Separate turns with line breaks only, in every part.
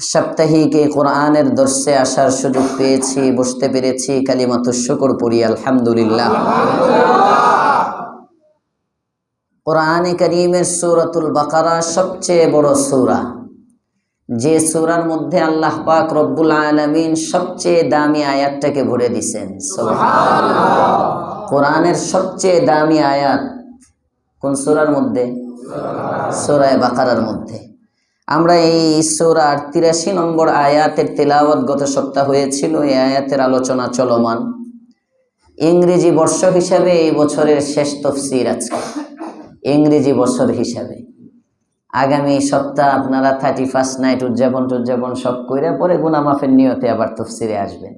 সাপ্তাহিক এই কোরআনের দর্শে আসার সুযোগ পেয়েছি, বসতে পেরেছি। কালিমাতুশ শুকর পড়ি আলহামদুলিল্লাহ। কোরআনে কারীমের সূরাতুল বাকারা সবচেয়ে বড় সূরা, যে সূরার মধ্যে আল্লাহ পাক রব্বুল আলামিন সবচেয়ে দামি আয়াতটাকে ভরে দিয়েছেন। সুবহানাল্লাহ। কোরআনের সবচেয়ে দামি আয়াত কোন সূরার মধ্যে? সূরা বাকারার মধ্যে। আমরা এই সূরার ৮৩ নম্বর আয়াতের তেলাওয়াত গত সপ্তাহ হয়েছিল। এই আয়াতের আলোচনা চলমান। ইংরেজি বর্ষ হিসাবে এই বছরের শেষ তাফসীর আজকে, ইংরেজি বছর হিসাবে। আগামী সপ্তাহ আপনারা 31 নাইট উদযাপন সব কইরা পরে গুনাহ মাফের নিয়তে আবার তাফসীরে আসবেন।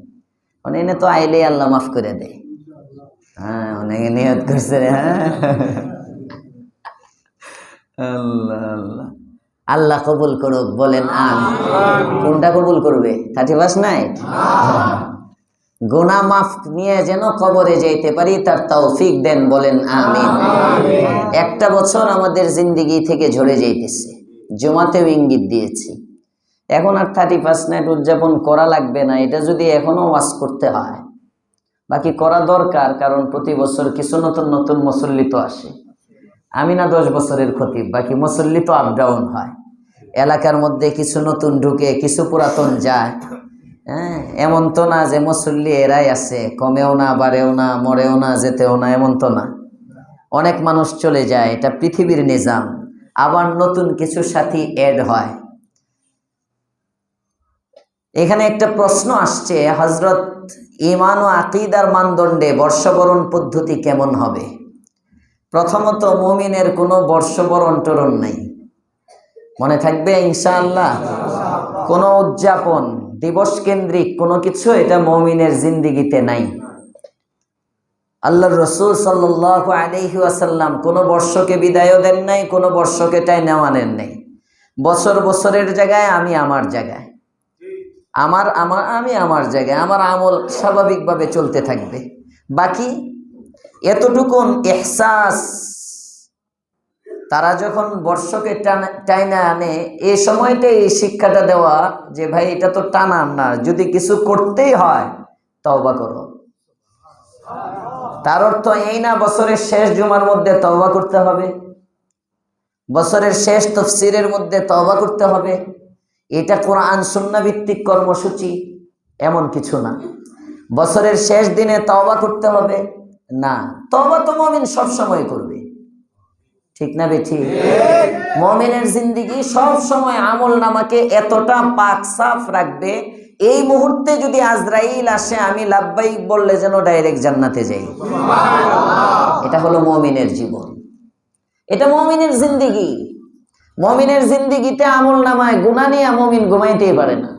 মানে এনে তো আইলে আল্লাহ মাফ করে দেয়। হ্যাঁ, অনেকে নিয়ত করছে রে। হ্যাঁ, আল্লাহ আল্লাহ, আল্লাহ কবুল করুক, বলেন আমিন। কোনটা কবুল করবে? 31 নাইট। গুনাহ মাফ নিয়ে যেন কবরে যাইতে পারি তার তৌফিক দেন, বলেন আমিন। একটা বছর আমাদের জিন্দেগি থেকে ঝরে যাইতেছে, জুমাতেও ইঙ্গিত দিয়েছি। এখন আর 31 নাইট উদযাপন করা লাগবে না, এটা যদি এখনো ওয়াজ করতে হয়। বাকি করা দরকার, কারণ প্রতি বছর কিছু নতুন নতুন মুসল্লি তো আসে। আমি না 10 বছরের খতিব, বাকি মুসল্লি তো আপ ডাউন হয়। এলাকার মধ্যে কিছু নতুন ঢুকে, কিছু পুরাতন যায়। হ্যাঁ, এমন তো না যে মুসল্লি এরাই আছে, কমেও না বাড়েও না, মরেও না যেতেও না, এমন তো না। অনেক মানুষ চলে যায়, এটা পৃথিবীর নিজাম। আবার নতুন কিছু সাথী এড হয়। এখানে একটা প্রশ্ন আসছে, হযরত ঈমান ও আকীদার মানদণ্ডে বর্ষবরণ পদ্ধতি কেমন হবে? প্রথমত, মুমিনের কোনো বর্ষবরণ টরণ নাই, মনে থাকবে ইনশাআল্লাহ। কোনো উদযাপন দিবস কেন্দ্রিক কোনো কিছু এটা মুমিনের জিন্দেগিতে নাই। আল্লাহর রাসূল সাল্লাল্লাহু আলাইহি ওয়াসাল্লাম কোনো বর্ষকে বিদায়ও দেন নাই, কোনো বর্ষকে টাইনাও আনেন নাই। বছর বছরের জায়গায়, আমি আমার জায়গায়, আমি আমার জায়গায়, আমার আমল স্বাভাবিকভাবে চলতে থাকবে। বাকি এতটুকুন ইহসাস তারা যখন বর্ষকে টাইনা আনে, এই সময়তে এই শিক্ষাটা দেওয়া যে ভাই এটা তো টানার না, যদি কিছু করতেই হয় তওবা করো। তার অর্থ এই না বছরের শেষ জুমার মধ্যে তওবা করতে হবে, বছরের শেষ তাফসীরের মধ্যে তওবা করতে হবে। এটা কোরআন সুন্নাহ ভিত্তিক কর্মসূচি, এমন কিছু না। বছরের শেষ দিনে তওবা করতে হবে না, তওবা তো মুমিন সব সময় করবে, ঠিক না বেঠি? মুমিনের জিন্দেগি সব সময় আমল নামাকে এতটা পাক সাফ রাখবে, এই মুহূর্তে যদি আজরাইল আসে আমি লাব্বাইক বললে যেন ডাইরেক্ট জান্নাতে যাই। এটা হলো মুমিনের জীবন, এটা মুমিনের জিন্দেগি। মুমিনের জিন্দেগিতে আমল নামায় গুনাহ নিয়ে মুমিন ঘুমাইতেই পারে না।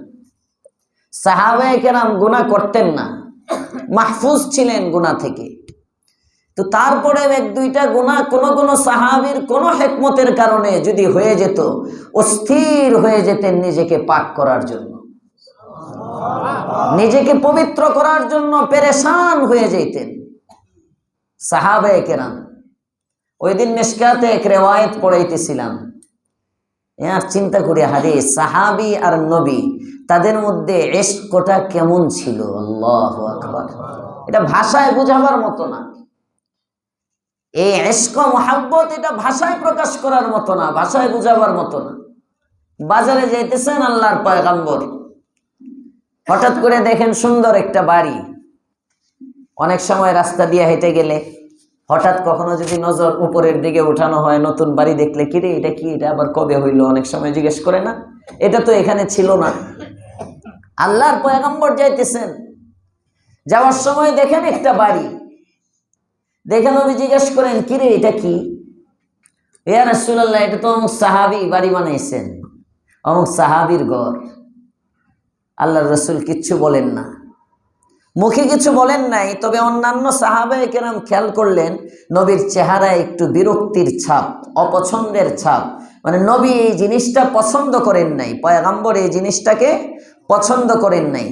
সাহাবায়ে কেরাম গুনাহ করতেন না, মাহফুজ ছিলেন গুনাহ থেকে। তো তারপরে এক দুইটা গুনাহ কোনো সাহাবীর কোনো হিকমতের কারণে যদি হয়ে যেত, অস্থির হয়ে যেতেন নিজেকে পাক করার জন্য, নিজেকে পবিত্র করার জন্য পেরেশান হয়ে যেতেন সাহাবায়ে কেরাম। ওই দিন মিশকাতে এক রিওয়ায়াত পড়াইতেছিলাম, আর চিন্তা করি, হাদিস সাহাবী আর নবী তাদের মধ্যে ইশকটা কেমন ছিল। আল্লাহু আকবার, এটা ভাষায় বোঝাবার মতো না। এই ইশক মুহাব্বত এটা ভাষায় প্রকাশ করার মতো না, ভাষায় বোঝাবার মতো না। বাজারে যাইতেছেন আল্লাহর পয়গম্বর, হঠাৎ করে দেখেন সুন্দর একটা বাড়ি। অনেক সময় রাস্তা দিয়ে হেঁটে গেলে হঠাৎ কখনো যদি নজর উপরের দিকে উঠানো হয়, নতুন বাড়ি দেখলে, কিরে এটা কি, এটা আবার কবে হইলো, অনেক সময় জিজ্ঞেস করে না, এটা তো এখানে ছিল না। আল্লাহর পয়গম্বর যাইতেছেন, যাওয়ার সময় দেখেন একটা বাড়ি, দেখে নবী জিজ্ঞেস করেন, কিরে এটা কি? ইয়া রাসূলুল্লাহ, এটা তো অমুক সাহাবী বাড়ি বানাইছেন, অমুক সাহাবীর ঘর। আল্লাহর রাসূল কিচ্ছু বলেন না, মুখে কিছু বলেন নাই। তবে অন্যান্য সাহাবায়ে কেরাম খেয়াল করলেন, নবীর চেহারায় একটু বিরক্তির ছাপ, অপছন্দের ছাপ। মানে নবী এই জিনিসটা পছন্দ করেন নাই, পয়গম্বর এই জিনিসটাকে পছন্দ করেন নাই।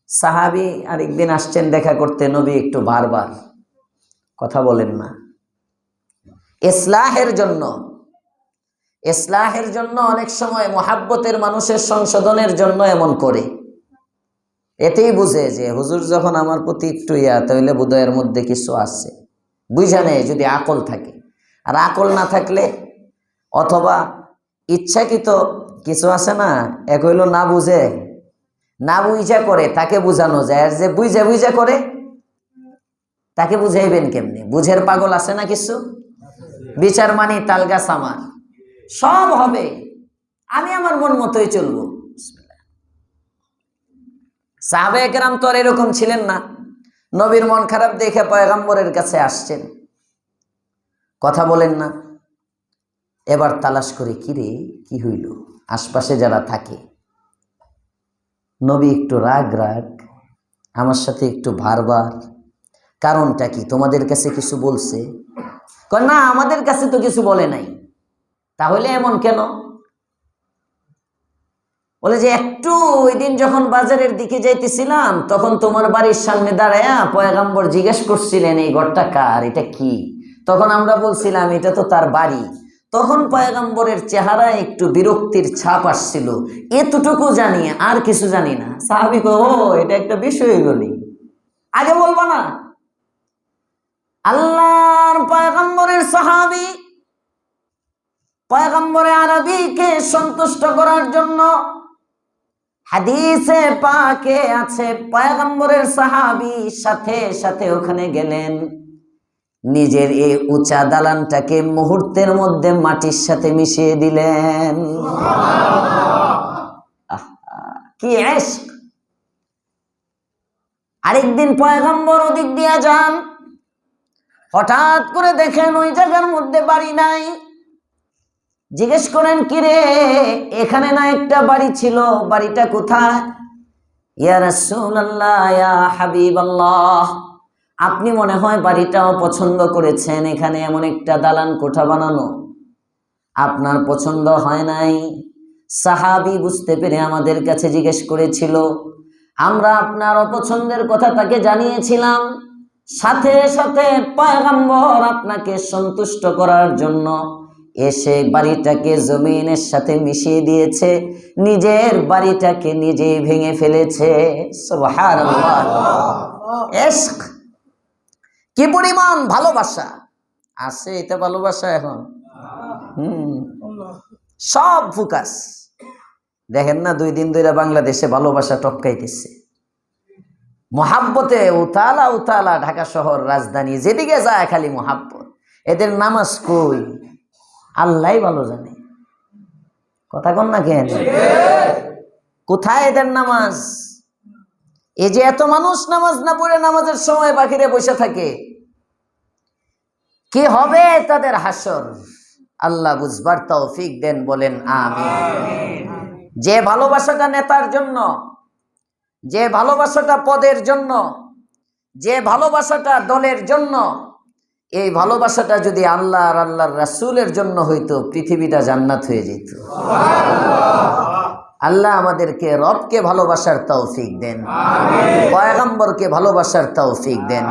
সাহাবী আরেকদিন আসছেন দেখা করতে, নবী একটু বারবার কথা বলেন না, ইসলাহের জন্য। ইসলাহের জন্য, অনেক সময় মুহাব্বতের মানুষের সংশোধনের জন্য এমন করে। এতেই বুঝে যে হুজুর যখন আমার প্রতি একটু তাহলে বোধহয়ের মধ্যে কিছু আছে, বুঝা নেই যদি আকল থাকে। আর আকল না থাকলে অথবা ইচ্ছাকৃত কিছু আছে না, এক হইল না বুঝে, না বুঝা করে, তাকে বুঝানো যায়। আর যে বুঝা বুঝা করে তাকে বুঝাইবেন কেমনি? বুঝের পাগল আছে না কিছু, বিচার মানি তালগাছ আমার, সব হবে, আমি আমার মন মতোই চলবো। সাহাবায়ে কেরাম তো আর এরকম ছিলেন না। নবীর মন খারাপ দেখে পয়গম্বরের কাছে আসছেন, কথা বলেন না। এবার তালাশ করে, কিরে কি হইল? আশপাশে যারা থাকে, নবী একটু রাগ রাগ, আমার সাথে একটু ভারবার, কারণটা কি? তোমাদের কাছে কিছু বলছে? না, আমাদের কাছে তো কিছু বলে নাই। তাহলে এমন কেন? বলে যে একটু ওই দিন যখন বাজারের দিকে যাইতেছিলাম, তখন তোমার বাড়ির সামনে দাঁড়ায়া পয়গম্বর জিজ্ঞেস করছিলেন এই ঘরটা কার, এটা কি? তখন আমরা বলছিলাম এটা তো তার বাড়ি। তখন পয়গম্বরের চেহারায় একটু বিরক্তির ছাপ আসছিল, এতটুকু জানি, আর কিছু জানি না। সাহাবী কয়, ও এটা একটা বিষয় হইল, আগে বলবো না? আল্লাহর পয়গম্বরের সাহাবী, পয়গম্বরে আরবীকে সন্তুষ্ট করার জন্য হাদিসে পাকে আছে, পয়গম্বরের সাহাবী সাথে সাথে ওখানে গেলেন, নিজের এই উঁচা দালানটাকে মুহূর্তের মধ্যে মাটির সাথে মিশিয়ে দিলেন। কি ইশক! আরেকদিন পয়গম্বর ওদিক দিয়া যান, হঠাৎ করে দেখেন ওই জায়গার মধ্যে বাড়ি নাই। জিজ্ঞেস করেন, কিরে এখানে না একটা বাড়ি ছিল, বাড়িটা কোথায়? ইয়া রাসূলুল্লাহ, ইয়া হাবিবাল্লাহ, আপনি মনে হয় বাড়িটাও পছন্দ করেছেন, এখানে এমন একটা দালান কোঠা বানানো আপনার পছন্দ হয় নাই। সাহাবী বুঝতে পেরে আমাদের কাছে জিজ্ঞেস করেছিল, আমরা আপনার অপছন্দের কথা তাকে জানিয়েছিলাম, সাথে সাথে পয়গম্বর আপনাকে সন্তুষ্ট করার জন্য এসে বাড়িটাকে জমিনের সাথে মিশিয়ে দিয়েছে, নিজের বাড়িটাকে নিজেই ভেঙে ফেলেছে। সুবহানাল্লাহ! ইশক! কি পরিমাণ ভালোবাসা আছে! এটা ভালোবাসা এখন সব ফোকাস। দেখেন না, 2 দিন ধরে বাংলাদেশে ভালোবাসা টপকাইতেছে, মোহাব্বতে উতালা উতালা। ঢাকা শহর রাজধানী, যেদিকে যায় খালি মোহাব্বত। এদের নামাজ কই আল্লাহ ভালো জানে, কথা কন না কেন? কোথায় এদের নামাজ? এই যে এত মানুষ নামাজ না পড়ে নামাজের সময় বাকিরে বসে থাকে, কি হবে তাদের হাসর? আল্লাহ বুঝবার তৌফিক দেন, বলেন আমিন। যে ভালোবাসাটা নেতার জন্য, যে ভালোবাসাটা পদের জন্য, যে ভালোবাসাটা দলের জন্য, এই ভালোবাসাটা যদি আল্লাহ আর আল্লাহর রাসূলের জন্য হইতো, পৃথিবীটা জান্নাত হয়ে যেত। আল্লাহ আমাদেরকে রবকে ভালোবাসার তৌফিক দেন, পয়গম্বরকে ভালোবাসার তৌফিক দেন।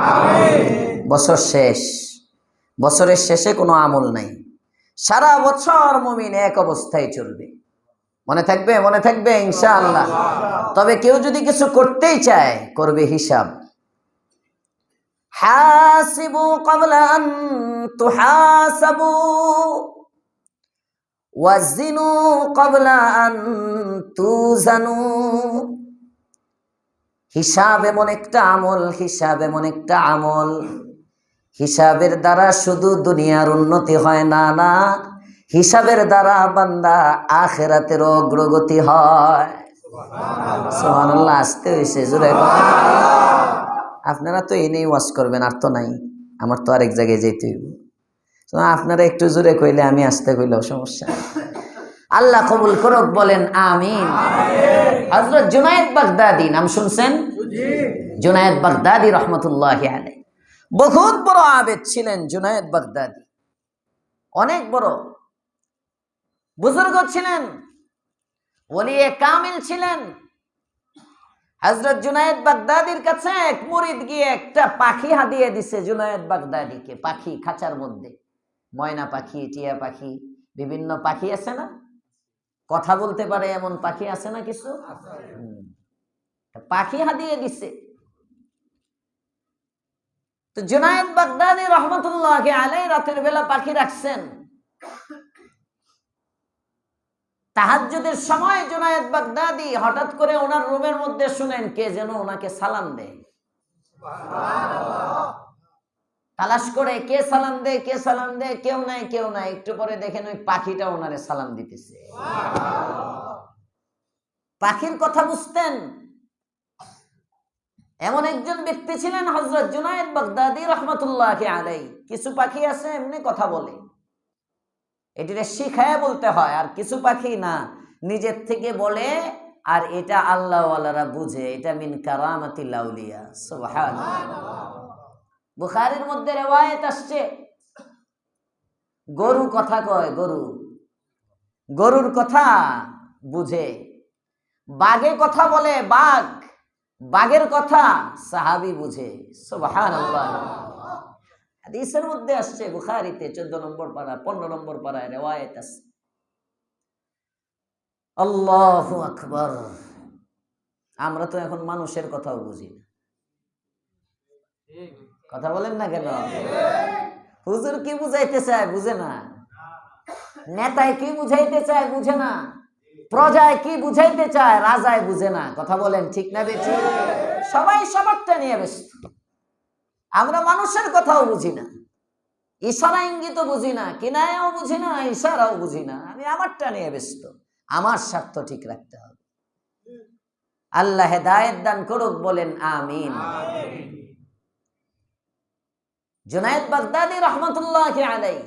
বছর শেষ, বছরের শেষে কোনো আমল নাই, সারা বছর মুমিন এক অবস্থায় চলবে। মনে থাকবে? মনে থাকবে ইনশাআল্লাহ। তবে কেউ যদি কিছু করতেই চায়, করবে হিসাব। হাসিবু ক্বাবলা আন তুহাসাবু ওয়াজিনু ক্বাবলা আন তুজানু। হিসাব এমন একটা আমল, হিসাব এমন একটা আমল, হিসাবের দ্বারা শুধু দুনিয়ার উন্নতি হয় না, না, হিসাবের দ্বারা বান্দা আখিরাতের অগ্রগতি হয়। সুবহানাল্লাহ! আসতে হইছে জোরে। আপনারা তো এনেই ওয়াজ করবেন, আর তো নাই, আমার তো আরেক জায়গায় যেতে হইব। আপনারা একটু জোরে কইলে আমি আসতে কইলেও সমস্যা। আল্লাহ কবুল করুক, বলেন আমিন। হযরত জুনায়েদ বাগদাদী নাম শুনছেন? জুনায়েদ বাগদাদী রহমতুল্লাহি আলাইহি বহুত বড় আবেদ ছিলেন। জুনায়েদ বাগদাদী অনেক বড় বুজুর্গ ছিলেন, ওলিয়ে কামিল ছিলেন। হযরত জুনায়েদ বাগদাদীর কাছে এক মুরিদ গিয়ে একটা পাখি হাদিয়ে দিছে জুনায়েদ বাগদাদীকে। পাখি খাঁচার মধ্যে, ময়না পাখি, টিয়া পাখি, বিভিন্ন পাখি আছে না, কথা বলতে পারে এমন পাখি আছে না কিছু, পাখি হাদিয়ে দিছে। তো জুনায়েদ বাগদাদী রহমতুল্লাহ আলাইহি রাতের বেলা পাখি রাখছেন। তাহাজ্জুদের সময় জুনায়েদ বাগদাদী হঠাৎ করে ওনার রুমের মধ্যে শুনেন কে যেন ওনাকে সালাম দেয়। তালাশ করে কে সালাম দেয়, কে সালাম দেয়, কেউ নাই কেউ নাই। একটু পরে দেখেন ওই পাখিটা ওনারে সালাম দিতেছে। পাখির কথা বুঝতেন এমন একজন ব্যক্তি ছিলেন হযরত জুনায়েদ বাগদাদী রাহমাতুল্লাহ আলাইহি। কিছু পাখি আছে এমনি কথা বলে, এটিরে শিখায় বলতে হয়, আর কিছু পাখি না, নিজের থেকে বলে, আর এটা আল্লাহ ওয়ালারা বুঝে, এটা মিন কারামাতিল আউলিয়া। সুবহানাল্লাহ। বুখারীর মধ্যে riwayat আসছে, গরু কথা কয়, গরুর কথা বুঝে। বাঘে কথা বলে, বাঘের কথা সাহাবী বুঝে। সুবহানাল্লাহ। হাদিসের মধ্যে আসছে, বুখারীতে 14 নম্বর পারা 15 নম্বর পারায় riwayat আছে। আল্লাহু আকবার। আমরা তো এখন মানুষের কথাও বুঝি না। কথা বলেন না কেন? হুজুর কি বুঝাইতে চায় বুঝে না, নেতায় কি বুঝাইতে চায় বুঝে না, প্রজায় কি বুঝাইতে চায় রাজায় বুঝে না। কথা বলেন ঠিক না বেঠিক? সবাই সবারটা নিয়ে ব্যস্ত। আমরা মানুষের কথাও বুঝি না, ইশারা ইঙ্গিতও বুঝি না, কিনায়াও বুঝি না, ইশারাও বুঝি না। আমি আমারটা নিয়ে ব্যস্ত, আমার স্বার্থ ঠিক রাখতে হবে। আল্লাহ হেদায়েত দান করুক, বলেন আমিন। জুনায়েদ বাগদাদী রহমতুল্লাহ আলাইহি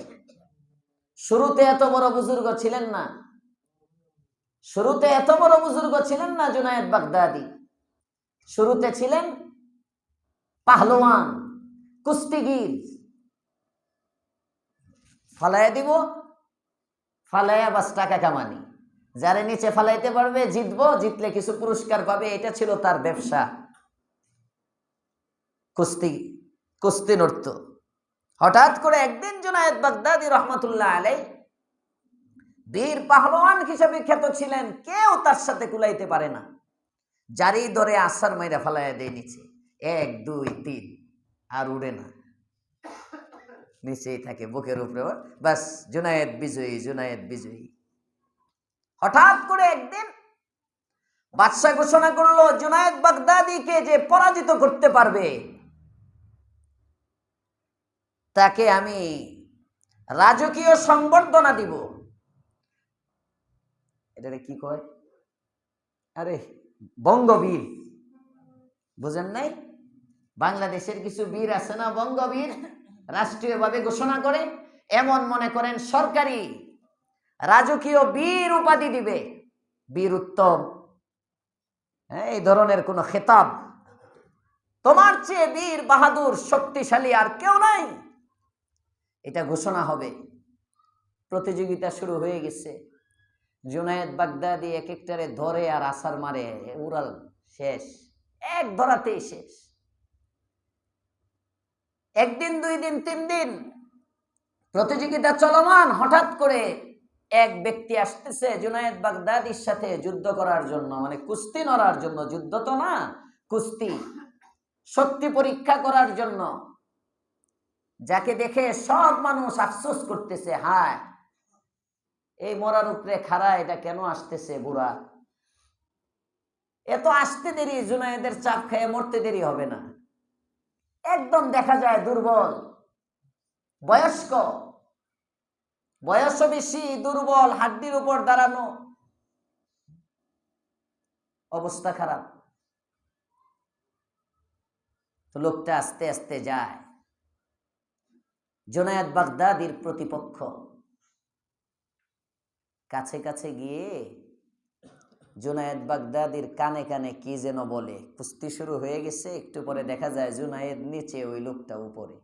শুরুতে এত বড় বুজুর্গ ছিলেন না, জুনায়েদ বাগদাদী। শুরুতে ছিলেন পাহলওয়ান, কুস্তিগীর। ফালাইয়া দিব, ফালাইয়া বাস টাকা কামানি, যারে নিচে ফালাইতে পারবে জিতবো, জিতলে কিছু পুরস্কার পাবে, এটা ছিল তার ব্যবসা। কুস্তি নড়ত। হঠাৎ করে একদিন জুনায়েদ বাগদাদী রহমতুল্লাহ আলাইহি বীর পাহলওয়ান হিসেবে খ্যাত ছিলেন, কেউ তার সাথে কুলাইতে পারে না। জারি ধরে আসার মাইরা ফালাইয়া দেয় নিচে, 1 2 3, আর উড়ে না, নিচেই থাকে বুকের উপরে। বাস, জুনায়েদ বিজয়ী। হঠাৎ করে একদিন বাদশা ঘোষণা করলো, জুনায়েদ বাগদাদীকে যে পরাজিত করতে পারবে তাকে আমি রাজকীয় সংবর্ধনা দিব। এটারে কি কয়? আরে বঙ্গবীর, বুঝেন নাই? বাংলাদেশের কিছু বীর আছে না, বঙ্গবীর, রাষ্ট্রীয়ভাবে ঘোষণা করে, এমন মনে করেন সরকারি রাজকীয় বীর উপাধি দিবে, বীর উত্তম, এই ধরনের কোন খেতাব। তোমার চেয়ে বীর বাহাদুর শক্তিশালী আর কেউ নাই, এটা ঘোষণা হবে। প্রতিযোগিতা শুরু হয়ে গেছে। জুনায়েদ বাগদাদী এক একটারে ধরে আর আসার মারে, উড়াল শেষ, এক ধরাতেই শেষ। একদিন, 2 দিন, 3 দিন প্রতিযোগিতা চলমান। হঠাৎ করে এক ব্যক্তি আসতেছে জুনায়েদ বাগদাদীর সাথে যুদ্ধ করার জন্য, মানে কুস্তি লড়ার জন্য। যুদ্ধ তো না, কুস্তি, শক্তি পরীক্ষা করার জন্য। যাকে দেখে সব মানুষ আফসোস করতেছে, হায় এই মরার উপরে খাড়া, এটা কেন আসতেছে বুড়া, এত আসতে দেরি, জুনায়েদের চাপ খেয়ে মরতে দেরি হবে না। একদম দেখা যায় দুর্বল, বয়স্ক, বয়স বেশি, দুর্বল, হাড্ডির উপর দাঁড়ানো, অবস্থা খারাপ। তো লোকটা আস্তে আস্তে যায়। জুনায়েদ বাগদাদীর প্রতিপক্ষ কাছে কাছে গিয়ে জুনায়েদ বাগদাদীর কানে কানে কি যেন বলে। কুস্তি শুরু হয়ে গেছে, একটু পরে দেখা যায় জুনায়েদ নিচে, ওই লোকটা উপরে।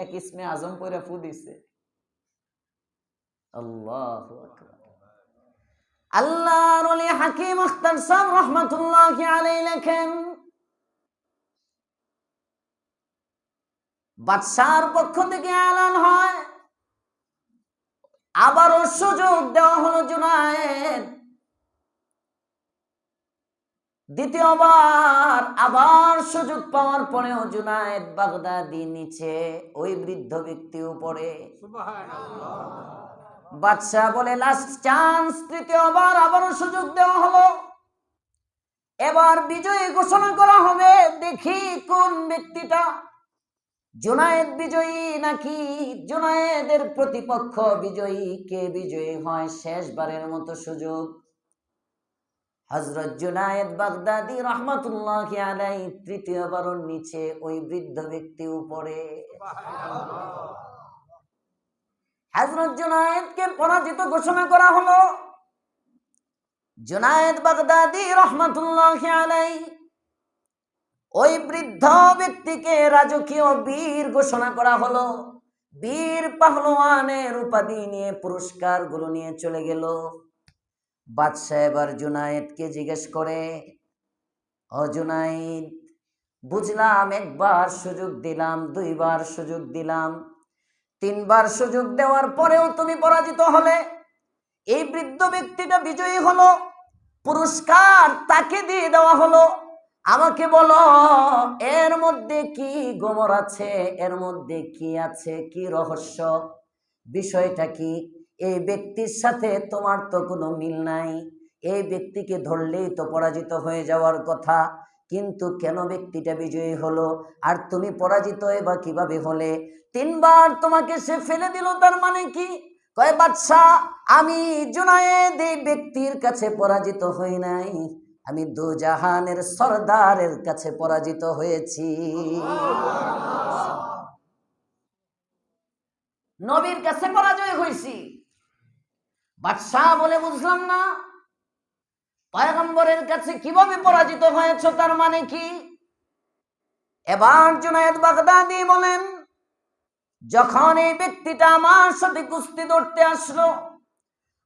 এক ইসমে আজম পরে ফু দিছে। আল্লাহু আকবার। আল্লাহর ওলি হাকিম আখতার সাহেব রাহমাতুল্লাহি আলাইহি লেখেন, বাদশার পক্ষ থেকে এলান হয়, আবারও সুযোগ দেওয়া হলো জুনায়েদ। দ্বিতীয়বার আবার সুযোগ পাওয়ার পরেও জুনায়েদ বাগদাদি নিচে, ওই বৃদ্ধ ব্যক্তি উপরে। বাদশাহ বলে লাস্ট চান্স, তৃতীয়বার আবারও সুযোগ দেওয়া হলো। এবার বিজয়ী ঘোষণা করা হবে, দেখি কোন ব্যক্তিটা জুনায়েদ বিজয়ী নাকি জুনায়েদের প্রতিপক্ষ বিজয়ী। কে বিজয়ী হয়? শেষবারের মতো সুযোগ। হযরত জুনায়েদ বাগদাদি রাহমাতুল্লাহি আলাইহি তৃতীয়বারও নিচে, ওই বৃদ্ধ ব্যক্তি উপরে। হযরত জুনায়েদকে পরাজিত ঘোষণা করা হলো। জুনায়েদ বাগদাদি রাহমাতুল্লাহি আলাইহি ওই বৃদ্ধ ব্যক্তিকে রাজকীয় বীর ঘোষণা করা হলো। বীর পাহলওয়ানের উপাধি নিয়ে, পুরস্কার গুলো নিয়ে চলে গেল। বাদশাহ এবার জুনায়েদকে জিজ্ঞেস করে, ও জুনায়েদ, বুঝলাম একবার সুযোগ দিলাম, দুইবার সুযোগ দিলাম, তিনবার সুযোগ দেওয়ার পরেও তুমি পরাজিত হলে। এই বৃদ্ধ ব্যক্তিটা বিজয়ী হলো, পুরস্কার তাকে দিয়ে দেওয়া হলো। আমাকে বলো, এর মধ্যে কি গোমর আছে? এর মধ্যে কি আছে? কি রহস্য? বিষয়টা কি? এই ব্যক্তির সাথে তোমার তো কোনো মিল নাই। এই ব্যক্তিকে ধরলেই তো পরাজিত হয়ে যাওয়ার কথা, কিন্তু কেন ব্যক্তিটা বিজয়ী হলো আর তুমি পরাজিত বা কিভাবে হলে? তিনবার তোমাকে সে ফেলে দিল, তার মানে কি? কয় বাদশাহ, আমি জুনায়েদ এই ব্যক্তির কাছে পরাজিত হই নাই, আমি দুজাহানের সরদারের কাছে পরাজিত হয়েছি। নবীর কাছে পরাজয় হয়েছি। বাদশাহ বলে, বুঝলাম না, পয়গম্বরের কাছে কিভাবে পরাজিত হয়েছ, তার মানে কি? এবার জুনায়েদ বাগদাদি বলেন, যখন এই ব্যক্তিটা আমার সাথে কুস্তি ধরতে আসলো,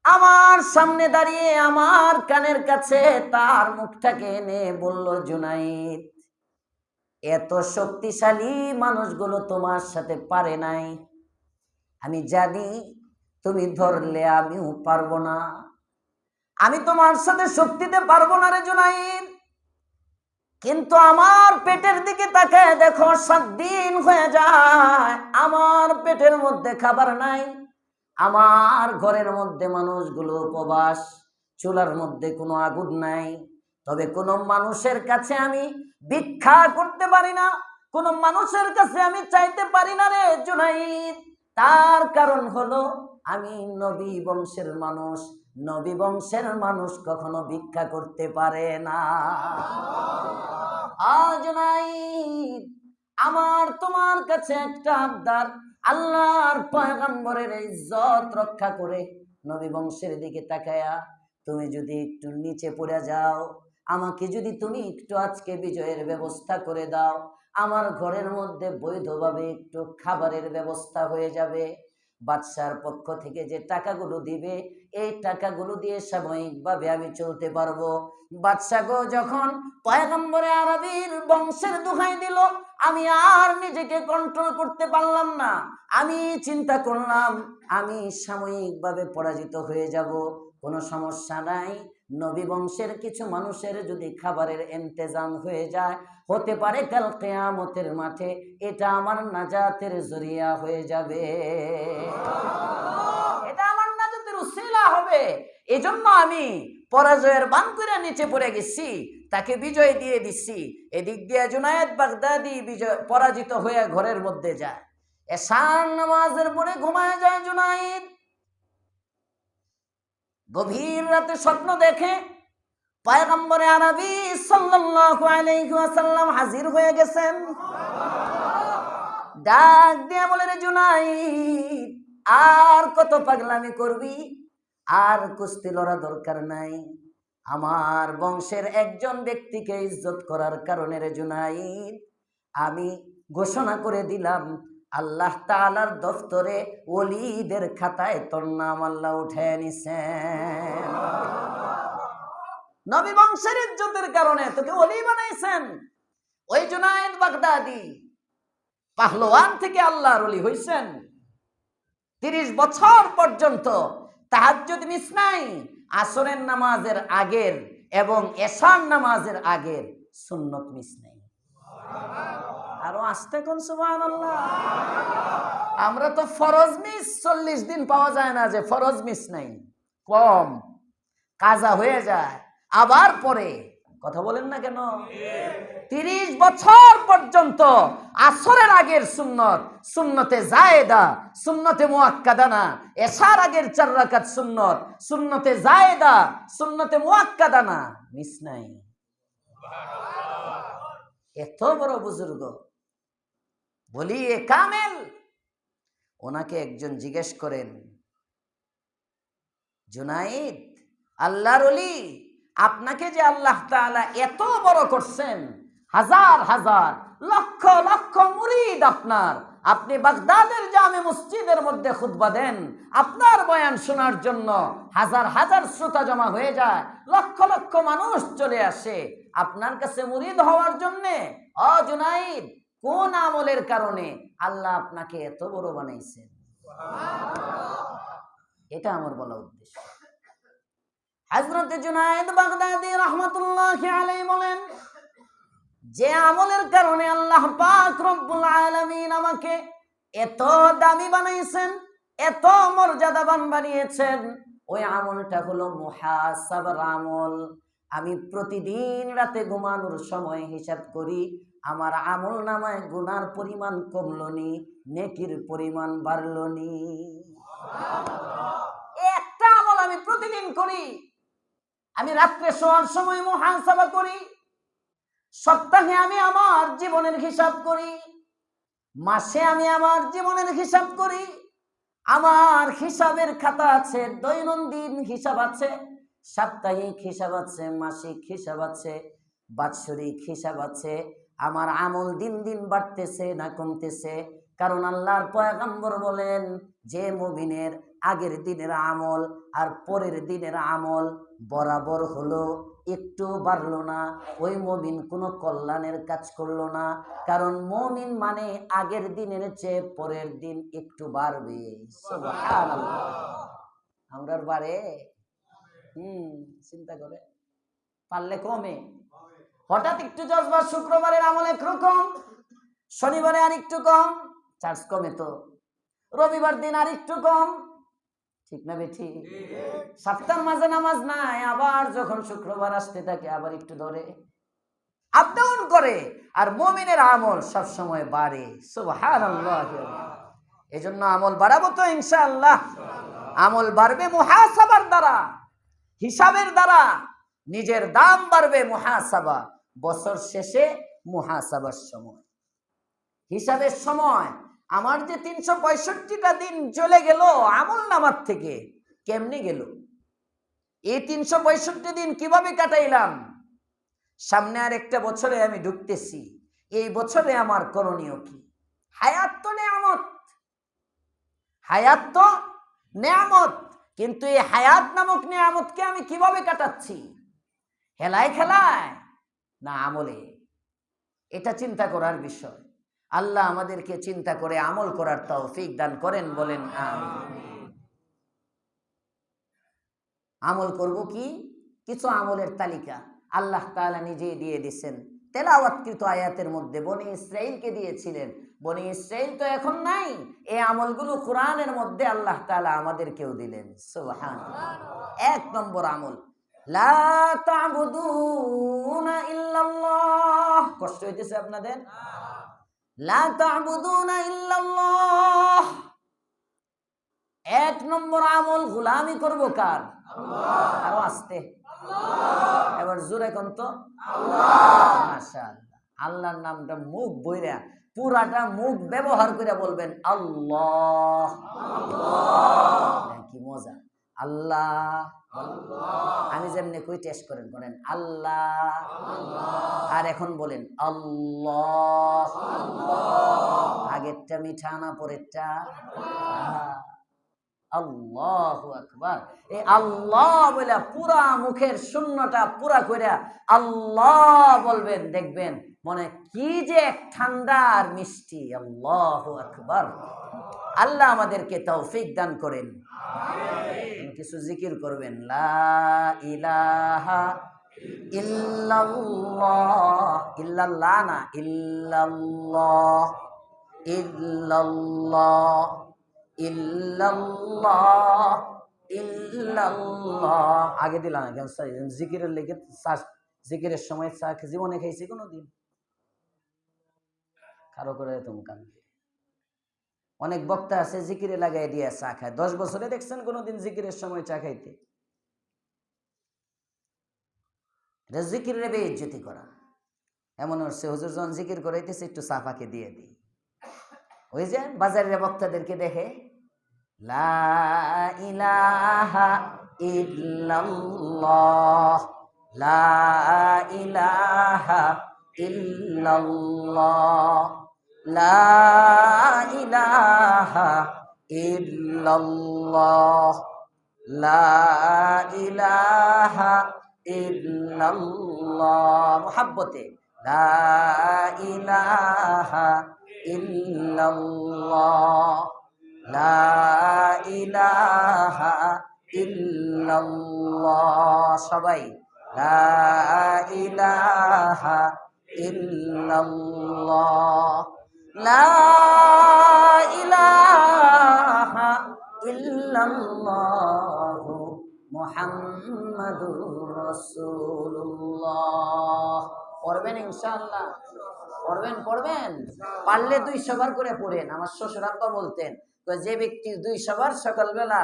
আমার সামনে দাঁড়িয়ে আমার কানের কাছে তার মুখটাকে এনে বলল, জুনায়েদ, এত শক্তিশালী মানুষগুলো তোমার সাথে পারে নাই। আমি জানি তুমি ধরলে আমিও পারবো না, আমি তোমার সাথে শক্তিতে পারবো না রে জুনায়েদ। কিন্তু আমার পেটের দিকে তাকায় দেখো, 7 দিন হয়ে যায় আমার পেটের মধ্যে খাবার নাই, আমার ঘরের মধ্যে মানুষগুলো উপবাস, চুলার মধ্যে কোনো আগুন নাই। তবে কোনো মানুষের কাছে আমি ভিক্ষা করতে পারি না, কোনো মানুষের কাছে আমি চাইতে পারি না রে জুনায়েদ। তার কারণ হলো আমি নবী বংশের মানুষ, নবী বংশের মানুষ কখনো ভিক্ষা করতে পারে না। জুনায়েদ, আমার তোমার কাছে একটা আবদার, আল্লাহর পয়গম্বরের ইজ্জত রক্ষা করে নবী বংশের দিকে তাকায়া তুমি যদি একটু নিচে পড়ে যাও, আমাকে যদি তুমি একটু আজকে বিজয়ের ব্যবস্থা করে দাও, আমার ঘরের মধ্যে বৈধভাবে একটু খাবারের ব্যবস্থা হয়ে যাবে। বাদশার পক্ষ থেকে যে টাকাগুলো দিবে, এই টাকাগুলো দিয়ে সাময়িকভাবে আমি চলতে পারবো। বাদশাহ গো যখন পয়গম্বরে আরবীর বংশের দোহাই দিল, আমি আর নিজেকে কন্ট্রোল করতে পারলাম না। আমি চিন্তা করলাম আমি সাময়িকভাবে পরাজিত হয়ে যাব, কোনো সমস্যা নাই। নবী বংশের কিছু মানুষের যদি খাবারের ইন্তেজাম হয়ে যায়, হতে পারে কাল কিয়ামতের মাঠে এটা আমার নাজাতের জরিয়া হয়ে যাবে, এটা আমার নাজাতের উসিলা হবে। এজন্য আমি পরাজয়ের বান করে নিচে পড়ে গেছি, তাকে বিজয় দিয়ে দিচ্ছি। এদিক দিয়ে জুনায়েদ বাগদাদি পরাজিত হয়ে ঘরের মধ্যে যায়, এশার নামাজের পরে ঘুমায় যায় জুনায়েদ। গভীর রাতে স্বপ্ন দেখে পয়গম্বরে আরবী সাল্লাল্লাহু আলাইহি ওয়াসাল্লাম হাজির হয়ে গেছেন। ডাক দিয়ে বলে, রে জুনায়েদ, আর কত পাগলামি করবি? আর কুস্তি লড়া দরকার নাই। আমার বংশের একজন ব্যক্তিকে ইজ্জত করার কারণে রে জুনায়েদ আমি ঘোষণা করে দিলাম, আল্লাহ তাআলার দফতরে ওলিদের খাতায় তোর নাম আল্লাহ উঠায় নিছেন। নবী বংশের ইজ্জতের কারণে তোকে ওলি বানাইছেন। ওই জুনায়েদ বাগদাদি পাহলওয়ান থেকে আল্লাহর ওলি হইছেন। 30 বছর পর্যন্ত তাহাজ্জুদ মিস নাই। আসরের নামাজের আগের এবং এশার নামাজের আগের সুন্নত মিস নাই। আরো আসতে কোন সুবহানাল্লাহ। আমরা তো ফরজ মিস 40 দিন পাওয়া যায় না যে ফরজ মিস নাই, কম কাজা হয়ে যায় আবার পরে। কথা বলেন না কেন? 30 বছর পর্যন্ত আসরের আগের সুন্নত, সুন্নতে জায়েদা, সুন্নতে মুআক্কাদা না, এশার আগের 4 রাকাত সুন্নত, সুন্নতে জায়েদা, সুন্নতে মুআক্কাদা না, মিস নাই। এত বড় বুজুর্গ বলি এ কামেল, ওনাকে একজন জিজ্ঞেস করেন, জুনাইদ আল্লাহর ওলি, আপনাকে যে আল্লাহ তাআলা এত বড় করছেন, হাজার হাজার লক্ষ লক্ষ মুরিদ আপনার, আপনি বাগদাদের জামে মসজিদের মধ্যে খুতবা দেন, আপনার বয়ান শোনার জন্য হাজার হাজার শ্রোতা জমা হয়ে যায়, লক্ষ লক্ষ মানুষ চলে আসে আপনার কাছে মুরিদ হওয়ার জন্য। ও জুনাইদ, কোন আমলের কারণে আল্লাহ আপনাকে এত বড় বানাইছেন? এটা আমার বলা উদ্দেশ্য। হযরত জুনায়েদ বাগদাদী রাহমাতুল্লাহি আলাইহি বলেন, যে আমলের কারণে আল্লাহ পাক রব্বুল আলামিন আমাকে এত দামি বানাইছেন, এত মর্যাদাবান বানিয়েছেন, ওই আমলটা হলো মুহাসাবার আমল। আমি প্রতিদিন রাতে ঘুমানোর সময় হিসাব করি, আমার আমল নামায় গুনার পরিমাণ কমলো নি, নেকির পরিমাণ বাড়লো নি। একটা আমল আমি প্রতিদিন করি। আমি রাত্রে শোয়ার সময় মুহাসাবা করি, সপ্তাহে আমি আমার জীবনের হিসাব করি, মাসে আমি আমার জীবনের হিসাব করি। আমার হিসাবের খাতা আছে, দৈনন্দিন হিসাব আছে, সাপ্তাহিক হিসাব আছে, মাসিক হিসাব আছে, বাৎসরিক হিসাব আছে। আমার আমল দিন দিন বাড়তেছে না কমতেছে? কারণ আল্লাহর পয়গম্বর বলেন, যে মুমিনের আগের দিনের আমল আর পরের দিনের আমল বরাবর হলো, একটু বাড়লো না, ওই মুমিন কোনো কল্যাণের কাজ করলো না। কারণ মুমিন মানে আগের দিনের চেয়ে পরের দিন একটু বাড়বে। সুবহানাল্লাহ। আমরার বাড়ে চিন্তা করে পারলে কমে। হঠাৎ একটু জজবা, শুক্রবারের আমল একরকম, শনিবারে আর একটু কম, চার্জ কমে তো, রবিবার দিন আর একটু কম, ঠিক না বেঠি? সপ্তাহের মাঝে নামাজ নাই, আবার যখন শুক্রবার আসতে থাকে আবার একটু ধরে, আপ ডাউন করে। আর মুমিনের আমল সব সময় বাড়ে। সুবহানাল্লাহ। এজন্য আমল বাড়াবো তো ইনশাআল্লাহ। আমল বাড়বে মুহাসাবার দ্বারা, হিসাবের দ্বারা। নিজের দাম বাড়বে মুহাসাবা, বছর শেষে মুহাসাবার সময়, হিসাবের সময়। আমার যে 365টা দিন চলে গেল আমল নামার থেকে, কেমনে গেল? এই 365 দিন কিভাবে কাটাইলাম? সামনে আর একটা বছরে আমি ঢুকতেছি, এই বছরে আমার করণীয় কি? হায়াত তো নেয়ামত, হায়াত তো নেয়ামত, কিন্তু এই হায়াত নামক নেয়ামতকে আমি কিভাবে কাটাচ্ছি? হেলায় খেলায় না আমলে? এটা চিন্তা করার বিষয়। আল্লাহ আমাদেরকে চিন্তা করে আমল করার তৌফিক দান করেন, বলেন আমিন। আমল করব কি? কিছু আমলের তালিকা আল্লাহ তাআলা নিজেই দিয়ে দিয়েছেন। তেলাওয়াতকৃত আয়াতের মধ্যে বনি ইসরাইলকে দিয়েছিলেন। বনি ইসরাইল তো এখন নাই, এই আমলগুলো কোরআনের মধ্যে আল্লাহ তাআলা আমাদেরকেও দিলেন। সুবহানাল্লাহ। 1 নম্বর আমল, লা তা'বুদুনা ইল্লাল্লাহ। কষ্ট হইতেছে আপনাদের? লা তা'বুদুনা ইল্লাল্লাহ। 1 নম্বর আমল, গোলামি করব কার? আল্লাহ। আরো আস্তে, আল্লাহ। এবার জোরে কোন তো, আল্লাহ। মাশাআল্লাহ। আল্লাহর নামটা মুখ বইরা, পুরাটা মুখ ব্যবহার করে বলবেন আল্লাহ, আল্লাহ। কি মজা! আল্লাহ, আল্লাহ। আমি যেমনি কই টেস্ট করেন, বলেন আল্লাহ, আল্লাহ। আর এখন বলেন আল্লাহ, আল্লাহ। আগেরটা মিঠা না পরেরটা? আল্লাহু আকবার। এই আল্লাহ বলে পুরা মুখের শূন্যটা পুরা কইরা আল্লাহ বলবেন, দেখবেন মনে কি যে ঠান্ডা আর মিষ্টি। আল্লাহু আকবার। আল্লাহ আমাদেরকে তৌফিক দান করেন। কিছু জিকির করবেন, লা ইলাহা ইল্লাল্লাহ, ইল্লাল্লাহ না, ইল্লাল্লাহ, ইল্লাল্লাহ, ইল্লাল্লাহ, ইল্লাল্লাহ। আগে দিলাম কেন? জিকিরের লেগে জিকিরের সময় চা জীবনে খাইছি কোনোদিন? কারো করে তুমি কান্দে। অনেক বক্তা আছে জিকিরে লাগাই দিয়ে চা খায়। 10 বছরে দেখছেন কোনোদিন জিকিরের সময় চা খাইতে? জিকিরের বেইজ্জতি করা। এমন হচ্ছে হুজুর যখন জিকির করাইতেছে একটু সাফাকে দিয়ে দিই। ওই যে বাজারের বক্তাদেরকে দেখে, লা ইলাহা ইল্লাল্লাহ, লা ইলাহা ইল্লাল্লাহ, লা ইলাহা ইল্লাল্লাহ, লা ইলাহা ইল্লাল্লাহ। মুহাব্বতে লা ইলাহা ইল্লাল্লাহ, লা ইলাহা ইল্লাল্লাহ। সবাই লা ইলাহা ইল্লাল্লাহ, লা ইলাহা ইল্লাল্লাহ, মুহাম্মাদুর রাসূলুল্লাহ। পড়বেন ইনশাআল্লাহ, পড়বেন। পারলে 200 বার করে পড়েন। আমার শ্বশুর আব্বা বলতেন, যে ব্যক্তি 200 বার সকালবেলা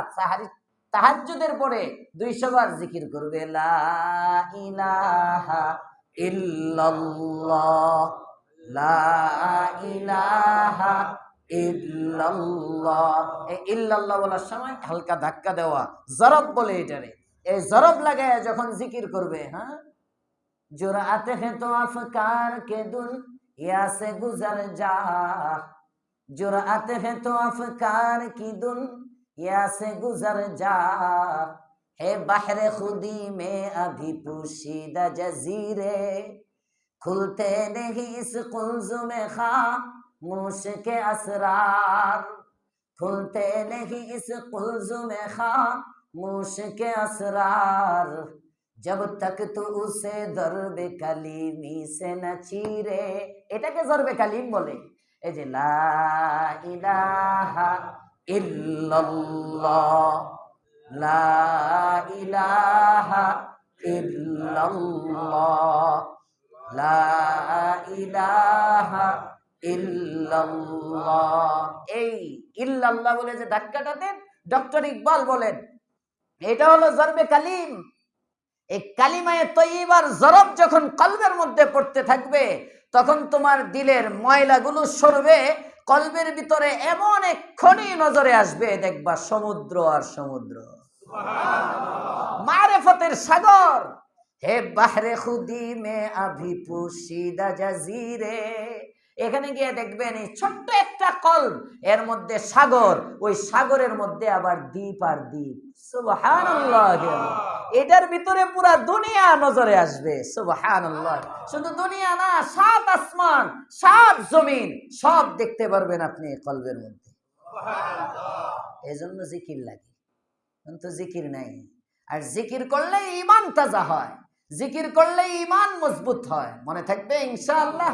তাহাজ্জুদের পরে 200 বার জিকির করবে, লা ইলাহা ইল্লাল্লাহ, লা ইলাহা ইল্লাল্লাহ। এই ইল্লাল্লাহ বলার সময় হালকা ধাক্কা দেওয়া, জরব বলে এটারে। এই জরব লাগায় যখন জিকির করবে, হ্যাঁ, जुरात है तो अफकार के दुनिया से गुजर जा, जुरात है तो अफकार की दुनिया से गुजर जा, है बहरे खुदी में अभी पोशीदा जजीरे, खुलते नहीं इस कुल्ज़ुम में खामोश के असरार, खुलते नहीं इस कुल्ज़ुम में खामोश के असरार, जब तक तो उसे दरबे कलीमी से न चीरे। এটাকে জরবে কালিম বলে। এই যে লা ইলাহা ইল্লাল্লাহ, লা ইলাহা ইল্লাল্লাহ, লা ইলাহা ইল্লাল্লাহ। এই ইল্লাল্লাহ বলে যে ধাক্কাটা দেন, ডক্টর ইকবাল বলেন এটা হলো জরবে কালিম। এই কালিমায়ে তয়্যিবার জরব যখন কলবের মধ্যে পড়তে থাকবে, তখন তোমার দিলের ময়লাগুলো সরবে, কলবের ভিতরে এমন এক খনি নজরে আসবে, দেখবা সমুদ্র আর সমুদ্র। সুবহানাল্লাহ। মারিফতের সাগর। হে বাহরে খুদি মে আভি পুশিদা জাজিরে। এখানে গিয়ে দেখবেন এই ছোট্ট একটা কলব, এর মধ্যে সাগর, ওই সাগরের মধ্যে আবার দ্বীপ আর দ্বীপ। সুবহানাল্লাহ। এটার ভিতরে পুরা দুনিয়া নজরে আসবে। সুবহানাল্লাহ। শুধু দুনিয়া না, 7 আসমান 7 জমিন সব দেখতে পারবেন আপনি কলবের মধ্যে। সুবহানাল্লাহ। এজন্য জিকির লাগে, কিন্তু জিকির নাই। আর জিকির করলে ঈমান তাজা হয়, জিকির করলে ঈমান মজবুত হয়। মনে থাকবে ইনশাআল্লাহ।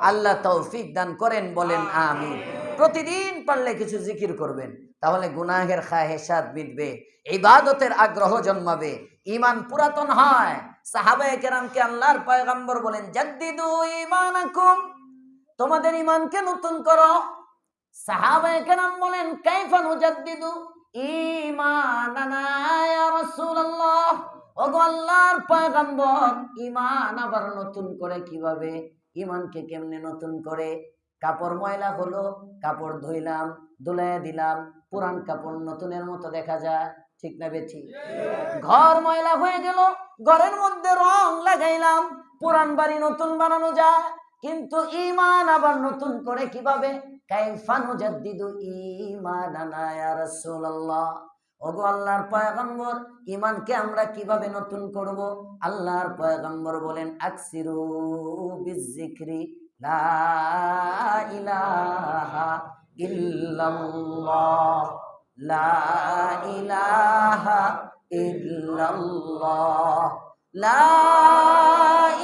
আল্লাহ তৌফিক দান করেন, বলেন আমিন। প্রতিদিন পারলে কিছু জিকির করবেন, তাহলে গুনাহের খাহেশাত মিটবে, ইবাদতের আগ্রহ জন্মাবে, ঈমান পুরাতন হয়। সাহাবায়ে কেরামকে আল্লাহর পয়গম্বর বলেন, জাদ্দিদু ঈমানাকুম, তোমাদের ঈমানকে নতুন করো। সাহাবায়ে কেরাম বলেন, কাইফা নুজাদ্দিদু ঈমানানা ইয়া রাসূলুল্লাহ, ওগো আল্লাহর পয়গম্বর, ঈমান আবার নতুন করে কিভাবে? ঈমানকে কেমনে নতুন করে? কাপড় ময়লা হলো, কাপড় ধুইলাম, ধুলাইয়া দিলাম, পুরান কাপড় নতুনের মতো দেখা যায়, ঠিক না বেঠি? ঘর ময়লা হয়ে গেল, ঘরের মধ্যে রং লাগাইলাম, পুরান বাড়ি নতুন বানানো যায়, কিন্তু ঈমান আবার নতুন করে কিভাবে? কাইফা নুজাদ্দিদু ঈমানানা ইয়া রাসূলুল্লাহ, ওগো আল্লাহর পয়গম্বর, ঈমানকে আমরা কিভাবে নতুন করব? আল্লাহর পয়গম্বর বলেন, আকসিরু বিযিকরি লা ইলাহা ইল্লাল্লাহ, লা ইলাহা ইল্লাল্লাহ, লা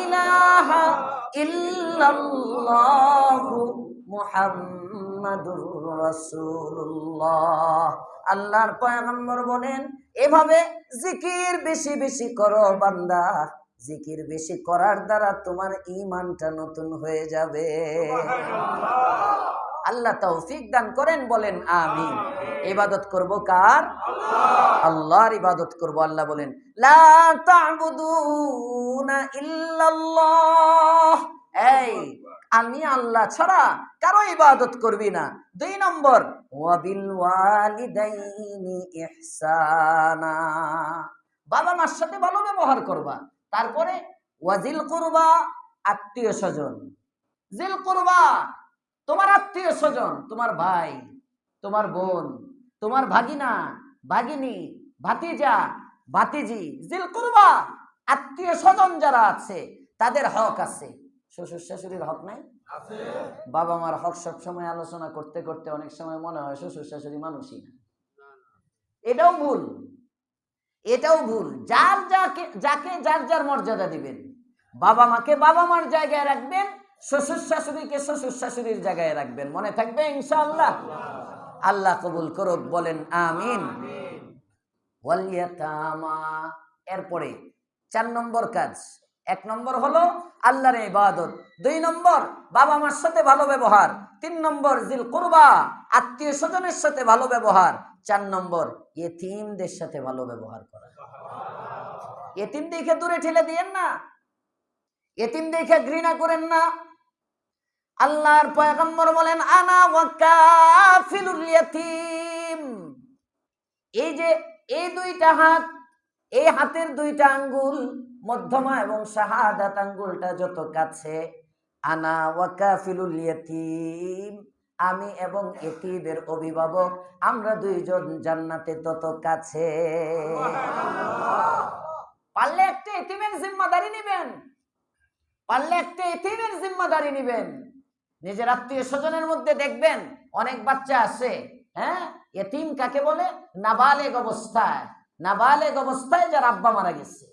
ইলাহা ইল্লাল্লাহু মুহাম্মাদুর রাসূলুল্লাহ। আল্লাহর পয়গম্বর বলেন, এভাবে জিকির বেশি বেশি করো বান্দা, জিকির বেশি করার দ্বারা তোমার ঈমানটা নতুন হয়ে যাবে। আল্লাহ তৌফিক দান করেন, বলেন আমিন। ইবাদত করব কার? আল্লাহর ইবাদত করব। আল্লাহ বলেন, লা তা'বুদুনা ইল্লাল্লাহ, এই আমি আল্লাহ ছাড়া কারো ইবাদত করবি না। 2 নম্বর, ওয়া বিল ওয়ালিদাইনি ইহসানা, বাবা মার সাথে ভালো ব্যবহার করবা। তারপরে ওয়াজিল কুরবা, আত্মীয় স্বজন। জিল কুরবা তোমার আত্মীয় স্বজন, তোমার ভাই, তোমার বোন, তোমার ভাগিনা, ভাগিনী, ভাতিজা, ভাতিজি। জিল কুরবা আত্মীয় স্বজন যারা আছে তাদের হক আছে। শ্বশুর শাশুড়ির হক নাই? বাবা মার হক সবসময় আলোচনা করতে করতে অনেক সময় মনে হয় শ্বশুর শাশুড়ি মানুষই না। এটাও ভুল, এটাও ভুল। যার যাকে যার যার মর্যাদা দিবেন। বাবা মাকে বাবা মার জায়গায় রাখবেন, শ্বশুর শাশুড়িকে শ্বশুর শাশুড়ির জায়গায় রাখবেন। মনে থাকবে ইনশাআল্লাহ? আল্লাহ কবুল করুক, বলেন আমিন। ওয়াল ইয়াতামা, এরপরে 4 নম্বর কাজ। 1 নম্বর হলো আল্লাহর ইবাদত, 2 নম্বর বাবা মার সাথে ভালো ব্যবহার, 3 নম্বর জিল কুরবা আত্মীয় স্বজনের সাথে ভালো ব্যবহার, 4 নম্বর ইতিমদের সাথে ভালো ব্যবহার করা। ইতিম দেখে দূরে ঠেলে দিয়েন না, ইতিম দেখে ঘৃণা করেন না। আল্লাহর পয়গম্বর বলেন, আনা ওয়া কাফিলুল ইয়াতীম, এই যে এই 2টা হাত, এই হাতের 2টা আঙ্গুল, মধ্যমা এবং শাহাদাত আঙ্গুলটা যত কাছে, আনা ওয়া কাফিলুল ইয়াতীম, আমি এবং ইতিমের অভিভাবক, আমরা 2 জন জান্নাতে তত কাছে। পারলে একটা ইতিমের জিম্মাদারি নেবেন, পারলে একটা ইতিমের জিম্মাদারি নেবেন। নিজের আত্মীয় স্বজনের মধ্যে দেখবেন অনেক বাচ্চা আছে, হ্যাঁ, ইতিম কাকে বলে? নাবালেগ অবস্থায়, নাবালেগ অবস্থায় যার আব্বা মারা গেছে,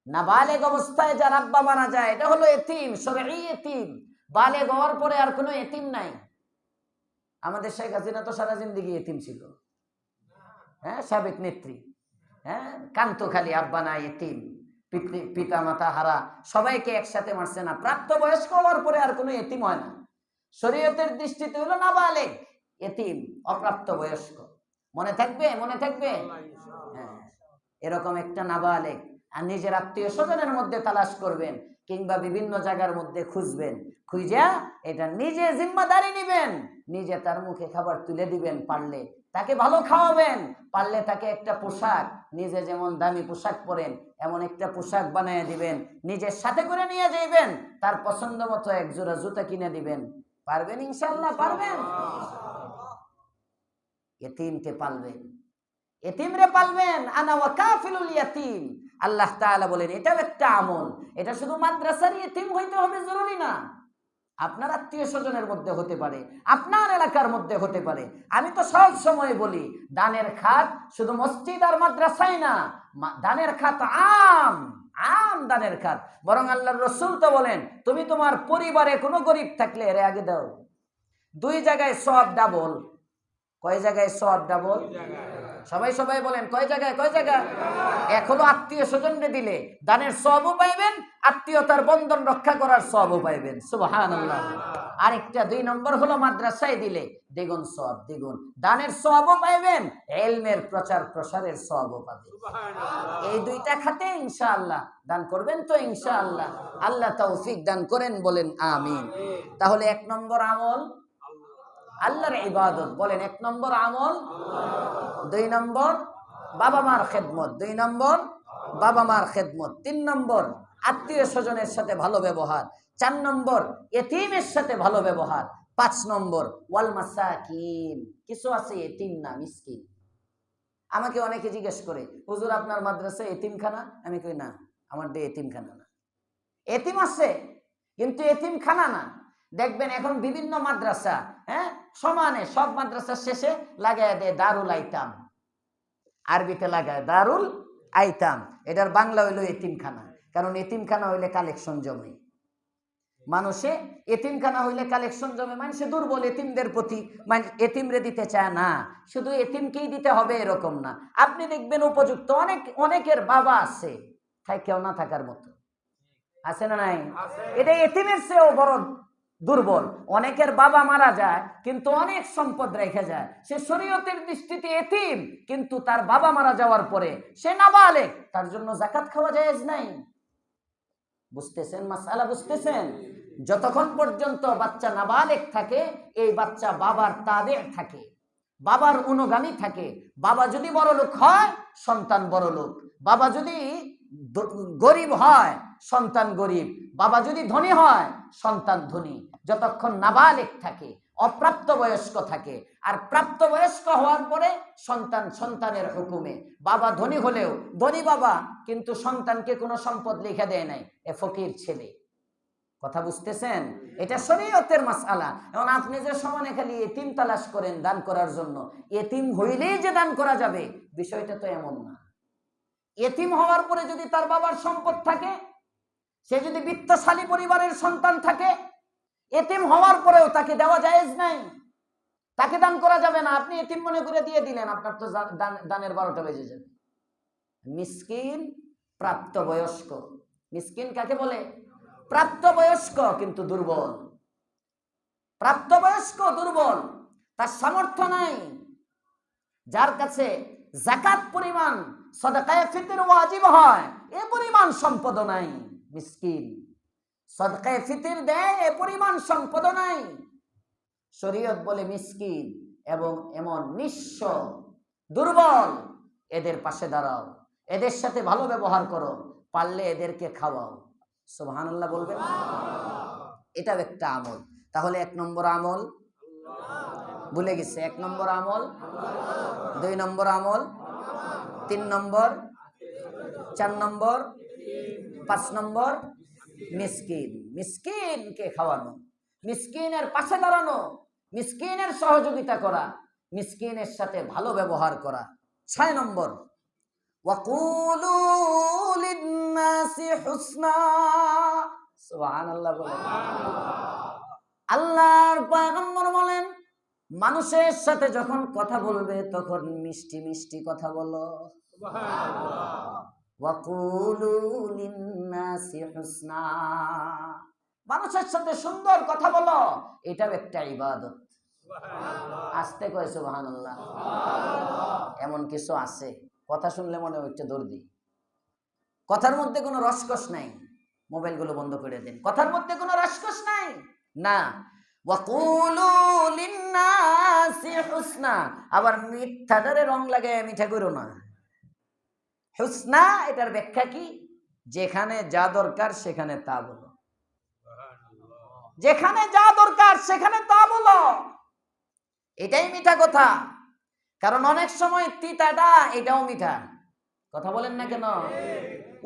নাবালেগ অবস্থায় যার আব্বা মারা যায়, এটা হলো ইতিম, শরঈ ইতিম। বালেগ হওয়ার পরে আর কোনো ইতিম নাই। আমাদের শেখ হাসিনা তো সারা জিন্দেগি ইতিম ছিল, হ্যাঁ, সাবেক নেত্রী, হ্যাঁ, কান্ত খালি আব্বা নাই, ইতিম, পিতা মাতা হারা, সবাইকে একসাথে মারছে না। প্রাপ্তবয়স্ক হওয়ার পরে আর কোনো ইতিম হয় না। শরীয়তের দৃষ্টিতে হলো নাবালেগ, ইতিম, অপ্রাপ্ত বয়স্ক। মনে থাকবে? মনে থাকবে? হ্যাঁ, এরকম একটা নাবালেগ আর নিজের আত্মীয় স্বজনের মধ্যে তালাশ করবেন, কিংবা বিভিন্ন জায়গার মধ্যে খুঁজবেন, খুঁজা এটা নিজে জিম্মাদারি নিবেন, নিজে তার মুখে খাবার তুলে দিবেন, পারলে তাকে ভালো খাওয়াবেন, পারলে তাকে একটা পোশাক, নিজে যেমন দামি পোশাক পরেন এমন একটা পোশাক বানিয়ে দিবেন, নিজের সাথে করে নিয়ে যাইবেন, তার পছন্দ মতো 1 জোড়া জুতা কিনে দিবেন। পারবেন ইনশাআল্লাহ? পারবেন? ইতিমকে পালবেন, ইতিমরে পালবেন। আনা ওয়া কাফিলুল ইয়াতীম, আল্লাহ তাআলা বলেন এটাও একটা আমল। এটা শুধু মাদ্রাসার ইতিম হইতে হবে জরুরি না, আপনার আত্মীয় স্বজনের মধ্যে হতে পারে, আপনার এলাকার মধ্যে হতে পারে। আমি তো সব সময় বলি, দানের খাত শুধু মসজিদ আর মাদ্রাসায় না, দানের খাত আম আম দানের খাত। বরং আল্লাহর রাসূল তো বলেন, তুমি তোমার পরিবারে কোনো গরিব থাকলে এর আগে দাও। 2 জায়গায় সওয়াব ডাবল। কয় জায়গায় সওয়াব ডাবল? সবাই সবাই বলেন, কয় জায়গায়? কয় জায়গায়? এক হলো আত্মীয় স্বজনকে দিলে দানের সওয়াবও পাইবেন, আত্মীয়তার বন্ধন রক্ষা করার সওয়াবও পাইবেন। সুবহানাল্লাহ। আরেকটা 2 নম্বর হলো মাদ্রাসায় দিলে দ্বিগুণ সওয়াব, দ্বিগুণ দানের সওয়াবও পাইবেন, ইলমের প্রচার প্রসারের সওয়াবও পাবেন। এই 2টা খাতে ইনশাআল্লাহ দান করবেন তো ইনশাআল্লাহ। আল্লাহ তৌফিক দান করেন, বলেন আমিন। তাহলে 1 নম্বর আমল আল্লাহর ইবাদত, বলেন 1 নম্বর আমল। 2 নম্বর বাবা মার খেদমত, 2 নম্বর বাবা মার খেদমত। 3 নম্বর আত্মীয় স্বজনের সাথে ভালো ব্যবহার। 4 নম্বর ইতিমের সাথে ভালো ব্যবহার। 5 নম্বর ওয়াল মাসাকিন, কিছু আছে এতিম না, মিসকিন। আমাকে অনেকে জিজ্ঞেস করে, হুজুর আপনার মাদ্রাসায় এতিমখানা? আমি কই না, আমার দিয়ে এতিমখানা না। এতিম আছে কিন্তু এতিমখানা না। দেখবেন এখন বিভিন্ন মাদ্রাসা, হ্যাঁ, সমানে সব মাদ্রাসার শেষে লাগায় দেয় দারুল আইতাম, আরবিতে লাগায় দারুল আইতাম, এটার বাংলা হইলো এতিমখানা। কারণ এতিমখানা হইলে কালেকশন জমে, মানুষে এতিমখানা হইলে কালেকশন জমে, মানুষে দুর্বল এতিমদের প্রতি, এতিমরে দিতে চায় না, শুধু এতিমকেই দিতে হবে এরকম না। আপনি দেখবেন উপযুক্ত অনেকের বাবা আছে, তাই কেউ না থাকার মতো, আছে না নাই? এটা এতিমের চেয়েও বড় দুর্বল। অনেকের বাবা মারা যায় কিন্তু অনেক সম্পদ রেখে যায়, সে শরীয়তের দৃষ্টিতে এতিম, কিন্তু তার বাবা মারা যাওয়ার পরে সে নাবালেগ, তার জন্য যাকাত খাওয়া জায়েজ নাই। বুঝতেছেন মাসআলা? বুঝতেছেন? যতক্ষণ পর্যন্ত বাচ্চা নাবালেগ থাকে, এই বাচ্চা বাবার তাবে থাকে, বাবার অনুগামী থাকে। বাবা যদি বড় লোক হয়, সন্তান বড় লোক। বাবা যদি গরিব হয়, সন্তান গরিব। বাবা যদি ধনী হয়, সন্তান ধনী। যতক্ষণ নাবালেগ থাকে, অপ্রাপ্তবয়স্ক থাকে, আর প্রাপ্তবয়স্ক হওয়ার পরে সন্তান সন্তানের হুকুমে। বাবা ধনী হলেও, ধনী বাবা কিন্তু সন্তানকে কোনো সম্পদ লিখে দেয় নাই, এ ফকির ছেলে। কথা বুঝতেছেন? এটা শরীয়তের মাসআলা। এখন আপনি যে সমানে খালি এতিম তালাশ করেন দান করার জন্য, এতিম হইলেই যে দান করা যাবে, বিষয়টা তো এমন না। এতিম হওয়ার পরে যদি তার বাবার সম্পদ থাকে, সে যদি বিত্তশালী পরিবারের সন্তান থাকে, এতিম হওয়ার পরেও তাকে দেওয়া জায়েজ নাই, তাকে দান করা যাবে না। আপনি এতিম মনে করে দিয়ে দিলেন, আপনার তো দানের 12টা বেজে যাবে। মিসকিন প্রাপ্তবয়স্ক। মিসকিন কাকে বলে? প্রাপ্তবয়স্ক কিন্তু দুর্বল। প্রাপ্তবয়স্ক দুর্বল, তার সামর্থ্য নাই, যার কাছে যাকাত পরিমাণ সদকায়ে ফিতর ওয়াজিব হয় এ পরিমাণ সম্পদ নাই, মিসকিন। সদকায়ে ফিতর দেয় এ পরিমাণ সম্পদ নাই। শরীয়ত বলে মিসকিন এবং এমন নিঃস্ব দুর্বল, এদের পাশে দাঁড়াও, এদের সাথে ভালো ব্যবহার করো, পারলে এদেরকে খাওয়াও। সুবহানাল্লাহ বলবেন? এটাও একটা আমল। তাহলে 1 নম্বর আমল ভুলে গেছে। 1 নম্বর আমল, 2 নম্বর আমল, 3 নম্বর, 4 নম্বর, 5 নম্বর মিসকিন। মিসকিনকে খাওয়ানো, মিসকিনের পাশে দাঁড়ানো, মিসকিনের সহযোগিতা করা, মিসকিনের সাথে ভালো ব্যবহার করা। 6 নম্বর ওয়াকুলু লিন-নাসি হুসনা। সুবহানাল্লাহ বলেন। আল্লাহর পয়গম্বর বলেন, মানুষের সাথে যখন কথা বলবে তখন মিষ্টি মিষ্টি কথা বলো। সুবহানাল্লাহ। ওয়াকুলু লিন-নাসি হুসনা, মানুষের সাথে সুন্দর কথা বলো, এটাও একটা ইবাদত। সুবহানাল্লাহ। আস্তে কয় সুবহানাল্লাহ। সুবহানাল্লাহ। এমন কিছু আছে, কথা শুনলে মনে হচ্ছে দর্দি, কথার মধ্যে কোনো রসকস নাই। মোবাইলগুলো বন্ধ করে দেন, কথার মধ্যে কোনো রসকস নাই না। ওয়াকুলু লিন-নাসি হুসনা, আবার মিথ্যাটারে রং লাগায় মিঠা করো না। হুসনা এটার ব্যাখ্যা কি? যেখানে যা দরকার সেখানে তা বলো, যেখানে যা দরকার সেখানে তা বলো, এটাই মিঠা কথা। কারণ অনেক সময় তিতাটা এটাও মিঠা। কথা বলেন না কেন?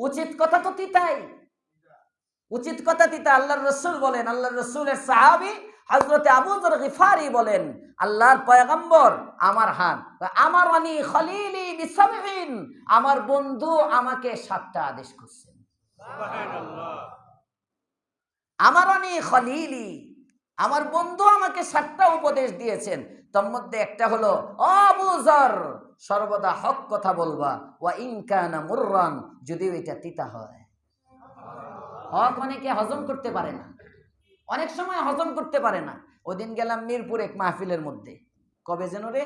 উচিত কথা তো তিতাই, উচিত কথা তিতা। আল্লাহর রাসূল বলেন, আল্লাহর রাসূলের সাহাবী হযরত আবু যর গিফারি বলেন, আল্লাহর পয়গম্বর আমার হাত, আমারানি খলিলি বিসাবঈন, আমার বন্ধু আমাকে 7টা আদেশ করছেন। সুবহানাল্লাহ। আমারানি খলিলি, আমার বন্ধু আমাকে 7টা উপদেশ দিয়েছেন। তার মধ্যে একটা হলো, ও আবু যর, সর্বদা হক কথা বলবা, ওয়া ইন কানা মুররান, যদিও এটা তিতা হয়। হক অনেকে হজম করতে পারে না, অনেক সময় হজম করতে পারে না। ওদিন গেলাম মিরপুর এক মাহফিলের মধ্যে, কবে যেন রে,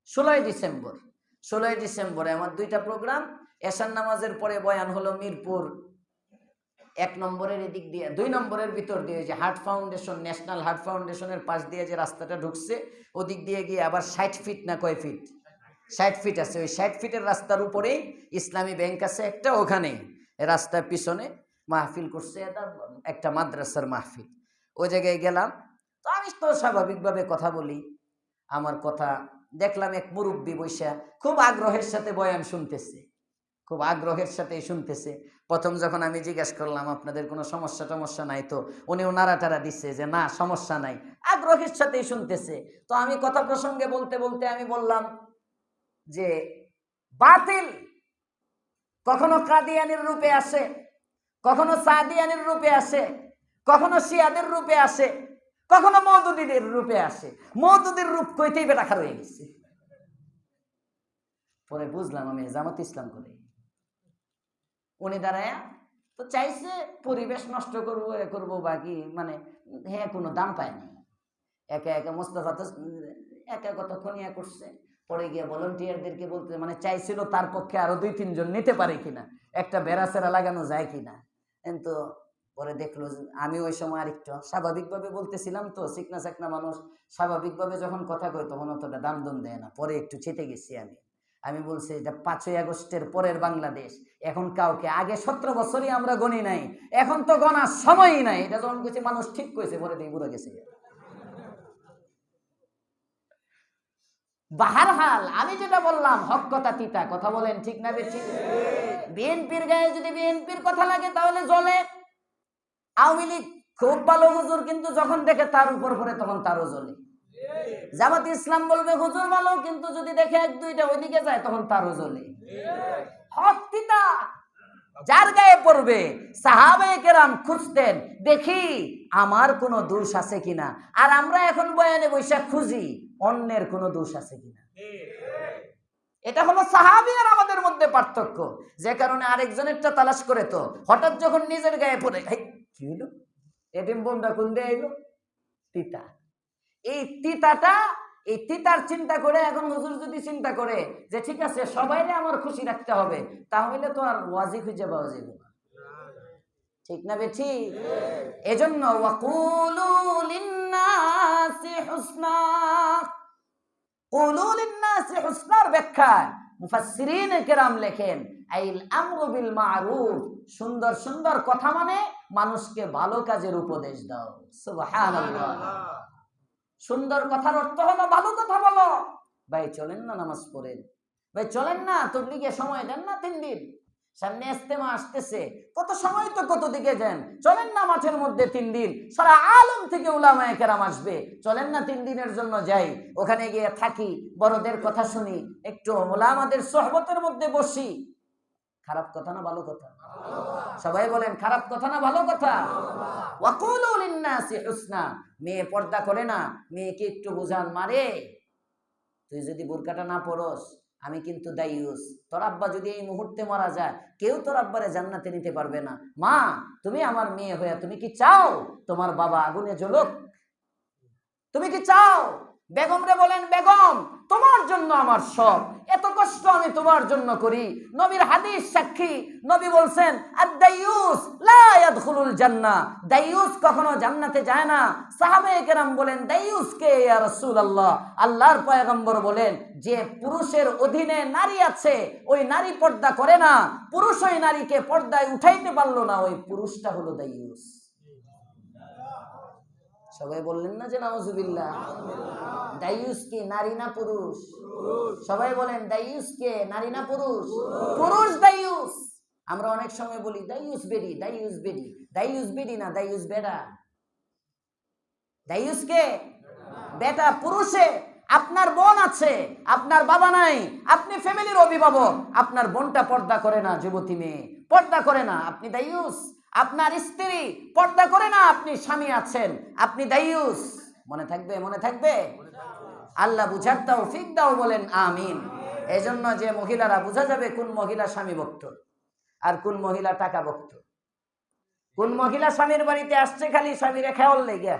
16 ডিসেম্বর। 16 ডিসেম্বরে আমার 2টা প্রোগ্রাম। এশার নামাজের পরে বয়ান হলো মিরপুর 1 নম্বরের এদিক দিয়ে, 2 নম্বরের ভিতর দিয়ে, যে হার্ট ফাউন্ডেশন, ন্যাশনাল হার্ট ফাউন্ডেশনের পাশ দিয়ে যে রাস্তাটা ঢুকছে, ওদিক দিয়ে গিয়ে আবার 60 ফিট না কয় ফিট, 60 ফিট আছে। ওই 60 ফিটের রাস্তার উপরেই ইসলামী ব্যাংক আছে একটা, ওখানে রাস্তার পিছনে মাহফিল করছে, এটা একটা মাদ্রাসার মাহফিল। ওই জায়গায় গেলাম, তো আমি তো স্বাভাবিকভাবে কথা বলি। আমার কথা দেখলাম এক মুরব্বী বৈশা খুব আগ্রহের সাথে বয়ান শুনতেছে, খুব আগ্রহের সাথেই শুনতেছে। প্রথম যখন আমি জিজ্ঞেস করলাম আপনাদের কোনো সমস্যা নাই তো, উনিও নাড়াটাড়া দিচ্ছে যে না সমস্যা নাই, আগ্রহের সাথেই শুনতেছে। তো আমি কথা প্রসঙ্গে বলতে বলতে আমি বললাম যে বাতিল কখনো কাদিয়ানির রূপে আসে, কখনো সাদিয়ানির রূপে আসে, কখনো শিয়াদের রূপে আসে, কখনো মওদুদীদের রূপে আসে। মওদুদীর রূপ কইতেই বেটা খার হয়ে গেছে। পরে বুঝলাম আমি জামাত ইসলাম করে। উনি দাঁড়ায় তো চাইছে পরিবেশ নষ্ট করবো এ করবো বাকি মানে হ্যাঁ কোনো দাম পায়নি। একা একা মোস্তফা তো একা কতক্ষণ ইয়া করছে। পরে গিয়ে ভলান্টিয়ারদেরকে বলতে মানে চাইছিল তার পক্ষে আরো 2-3 জন নিতে পারে কিনা, একটা বেড়াচেরা লাগানো যায় কিনা। কিন্তু পরে দেখলো আমি ওই সময় আরেকটু স্বাভাবিকভাবে বলতেছিলাম তো, চিকনা চাকনা মানুষ স্বাভাবিকভাবে যখন কথা কয় তখন অতটা দাম দম দেয় না। পরে একটু চেতে গেছি আমি বলছি এটা 5ই আগস্টের পরের বাংলাদেশ, এখন কাউকে আগে 17 বছরই আমরা গণি নাই, এখন তো গণার সময়ই নাই। এটা যখন কিছু মানুষ ঠিক কইছে পরে দিয়ে বুড়া গেছে। বাহারহাল আমি যেটা বললাম হক কথা তিতা কথা, বলেন ঠিক না বেঠিক? বিএনপির গায়ে যদি বিএনপির কথা লাগে তাহলে জ্বলে। আওয়ামী লীগ খুব ভালো হুজুর, কিন্তু যখন দেখে তার উপর পড়ে তখন তারও জ্বলে। জামাত ইসলাম বলবে হুজুর ভালো, কিন্তু যদি দেখে 1-2টা ওইদিকে যায় তখন তারও জ্বলে। হক তিতা যার গায়ে পড়বে। সাহাবায়ে কেরাম খুঁজতেন দেখি আমার কোনো দোষ আছে কিনা, আর আমরা এখন বয়ানে বৈশাখ খুঁজি অন্যের কোনো দোষ আছে কিনা। এটা হলো সাহাবী আর আমাদের মধ্যে পার্থক্য, যে কারণে আরেকজনেরটা তালাশ করে তো হঠাৎ যখন নিজের গায়ে পড়ে কি হলো এটিএম বোমটা কোন দিয়ে এলো, তিতা। এই তিতাটা এই তিতার চিন্তা করে এখন হুজুর যদি চিন্তা করে যে ঠিক আছে সবাইরে আমার খুশি রাখতে হবে, তাহলে তো আর ওয়াজি খুঁজে পাওয়া যাবে না। ঠিক না বেঠি? এজন্য ওয়াকুলু লিন্নাসি হুসনা, কুলু লিন্নাসি হুসনার ব্যাখ্যা মুফাসসিরিন কেরাম লেখেন আইল আমরু বিল মারুফ, সুন্দর সুন্দর কথা মানে মানুষকে ভালো কাজের উপদেশ দাও। সুবহানাল্লাহ। সুন্দর কথার অর্থ হলো ভালো কথা বলো। ভাই চলেন না নামাজ পড়েন, ভাই চলেন না তাবলীগে সময় দেন না 3 দিন, সামনে ইজতেমা আসতেছে, কত সময় তো কত দিকে যান, চলেন না মাঠের মধ্যে 3 দিন, সারা আলম থেকে উলামায়ে কেরাম আসবে, চলেন না 3 দিনের জন্য যাই, ওখানে গিয়ে থাকি, বড়দের কথা শুনি, একটু উলামাদের সোহবতের মধ্যে বসি। খারাপ কথা না ভালো কথা? সবাই বলেন খারাপ কথা না ভালো কথা? ওয়াকুলু লিন্নাসি হুসনা। মেয়ে পর্দা করে না, মেয়েকে একটু বুঝান, মারে তুই যদি বোরকাটা না পরস আমি কিন্তু দায়ুস, তোর আব্বা যদি এই মুহূর্তে মারা যায় কেউ তোর আব্বারে জান্নাতে নিতে পারবে না। মা তুমি আমার মেয়ে হয়ে তুমি কি চাও তোমার বাবা আগুনে জ্বলুক? তুমি কি চাও? বেগম রে বলেন বেগম তোমার জন্য আমার সব, এত কষ্ট আমি তোমার জন্য করি। নবীর হাদিস সাক্ষী, নবী বলছেন আদ-দায়ুস লা ইয়াদখুলুল জান্নাহ, দায়ুস কখনো জান্নাতে যায় না। সাহাবায়ে কেরাম বলেন দায়ুস কে ইয়া রাসূলুল্লাহ? আল্লাহর পয়গম্বর বলেন যে পুরুষের অধীনে নারী আছে, ওই নারী পর্দা করে না, পুরুষ ওই নারীকে পর্দায় উঠাইতে পারলো না, ওই পুরুষটা হলো দায়ুস। সবাই বললেন না যে নাউজুবিল্লাহ? দায়ুস কি নারী না পুরুষ? সবাই বলেন দায়ুস কে নারী না পুরুষ? পুরুষ দায়ুস। আমরা অনেক সময় বলি দায়ুস বেডি, দায়ুস বেডি, দায়ুস বেডি না দায়ুস বেডা। দায়ুস কে? বেটা। পুরুষে আপনার বোন আছে, আপনার বাবা নাই, আপনি ফ্যামিলির অভিভাবক, আপনার বোনটা পর্দা করে না, যুবতী মেয়ে পর্দা করে না, আপনি দায়ুস। আপনার স্ত্রী পর্দা করে না, আপনি স্বামী আছেন, আপনি দায়ুস। মনে থাকবে? মনে থাকবে? আল্লাহ বুঝার তৌফিক দাও, বলেন আমিন। এজন্য যে মহিলারা বুঝা যাবে কোন মহিলা স্বামী ভক্ত আর কোন মহিলা টাকা ভক্ত, কোন মহিলা স্বামীর বাড়িতে আসছে খালি স্বামীরে খেয়াল লেগে,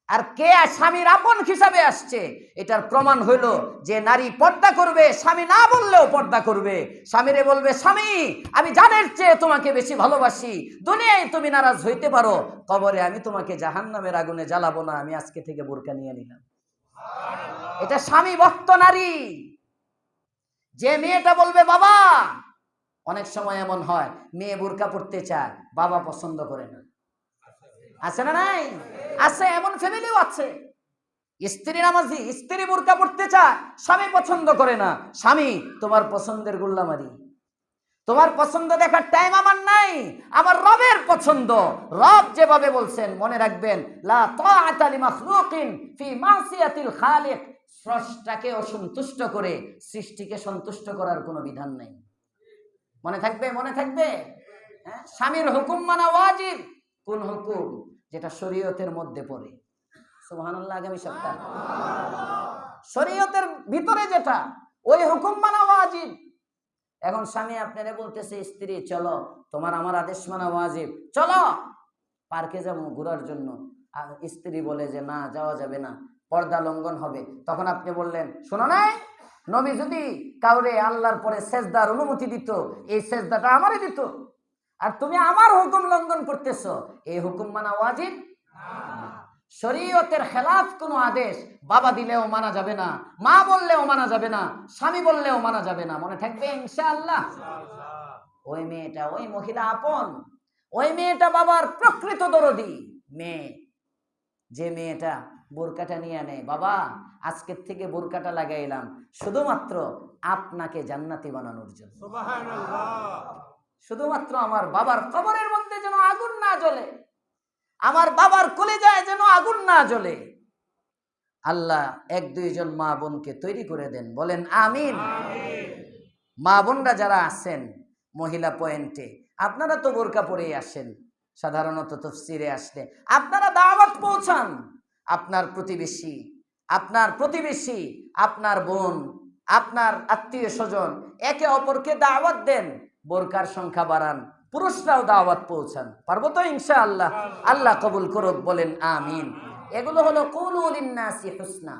আর কে স্বামীর আপন হিসাবে আসছে। এটার প্রমাণ হইল যে নারী পর্দা করবে, স্বামী না বললেও পর্দা করবে। স্বামীরে বলবে স্বামী আমি জানের চেয়ে তোমাকে বেশি ভালোবাসি, দুনিয়ায় তুমি নারাজ হইতে পারো, কবরে আমি তোমাকে জাহান্নামের আগুনে জ্বালাবো না, আমি আজকে থেকে বোরকা নিয়ে নিলাম। এটা স্বামী ভক্ত নারী। যে মেয়েটা বলবে বাবা, অনেক সময় এমন হয় মেয়ে বোরকা পড়তে চায়, বাবা পছন্দ করে না, আছে না নাই? আছে, এমন ফ্যামিলিও আছে। স্ত্রী নামাজি, স্ত্রী বোরকা পড়তে চায়, স্বামী পছন্দ করে না। স্বামী, তোমার পছন্দের গোল্লামারি, তোমার পছন্দ দেখার টাইম আমার নাই, আমার রবের পছন্দ। রব যেভাবে বলছেন, মনে রাখবেন, লা তাআতা লিমাখলুকিন ফি মাসিয়াতিল খালিক। স্রষ্টাকে অসন্তুষ্ট করে সৃষ্টিকে সন্তুষ্ট করার কোনো বিধান নাই। মনে থাকবে, মনে থাকবে। হ্যাঁ, স্বামীর হুকুম মানা ওয়াজিব। কোন হুকুম? যেটা শরীয়তের মধ্যে পড়ে। সুবহানাল্লাহ। আগামী সপ্তাহ শরীয়তের ভিতরে যেটা, ওই হুকুম মানা ওয়াজিব। এখন স্বামী আপনারে বলতেছে, স্ত্রী চলো, তোমার আমার আদেশ মানা ওয়াজিব, চলো পার্কে যাবো ঘোরার জন্য। আর স্ত্রী বলে যে না, যাওয়া যাবে না, পর্দা লঙ্ঘন হবে। তখন আপনি বললেন, শোনো নাই, নবী যদি কাউরে আল্লাহর পরে সেজদার অনুমতি দিত, এই সেজদাটা আমারই দিত, আর তুমি আমার হুকুম লঙ্ঘন করতেছো, এই হুকুম মানা ওয়াজিব। শরীয়তের খেলাফ কোনো আদেশ বাবা দিলেও মানা যাবে না, মা বললেও মানা যাবে না, স্বামী বললেও মানা যাবে না। মনে থাকবে ইনশাআল্লাহ। ওই মেয়েটা, ওই মহিলা আপন, ওই মেয়েটা বাবার প্রকৃত দরদি মেয়ে। যে মেয়েটা বোরকাটা নিয়ে নেয়, বাবা আজকের থেকে বোরকাটা লাগাইলাম শুধুমাত্র আপনাকে জান্নাতি বানানোর জন্য, শুধুমাত্র আমার বাবার কবরের মধ্যে যেন আগুন না জ্বলে, আমার বাবার কলিজায় যেন আগুন না জ্বলে। আল্লাহ এক দুইজন মা বোনকে তৈরি করে দেন, বলেন আমিন। মা বোনরা যারা আছেন মহিলা পয়েন্টে, আপনারা তো বোরকা পরেই আসেন সাধারণত তাফসীরে আসলে, আপনারা দাওয়াত পৌঁছান। আপনার প্রতিবেশী, আপনার বোন, আপনার আত্মীয় স্বজন, একে অপরকে দাওয়াত দেন, বোরকার সংখ্যা বাড়ান, পুরুষরাও দাওয়াত পৌঁছান। পারবো তো ইনশাআল্লাহ? আল্লাহ কবুল করুক, বলেন আমিন। এগুলো হলো কুলু লিন্নাসি হুসনা।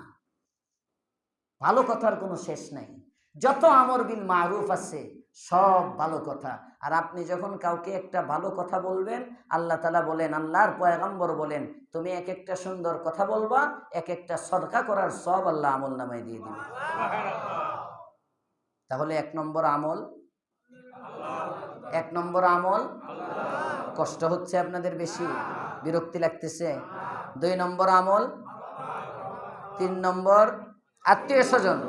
ভালো কথার কোনো শেষ নাই। যত আমর বিল মারুফ আছে সব ভালো কথা। আর আপনি যখন কাউকে একটা ভালো কথা বলবেন, আল্লাহ তাআলা বলেন, আল্লাহর পয়গম্বর বলেন, তুমি এক একটা সুন্দর কথা বলবা, এক একটা সদকা করার সব আল্লাহ আমল নামায় দিয়ে দিবে। তাহলে এক নম্বর আমল, কষ্ট হচ্ছে আপনাদের বেশি, বিরক্তি লাগতেছে। 2 নম্বর আমল, 3 নম্বর আত্মীয় স্বজন,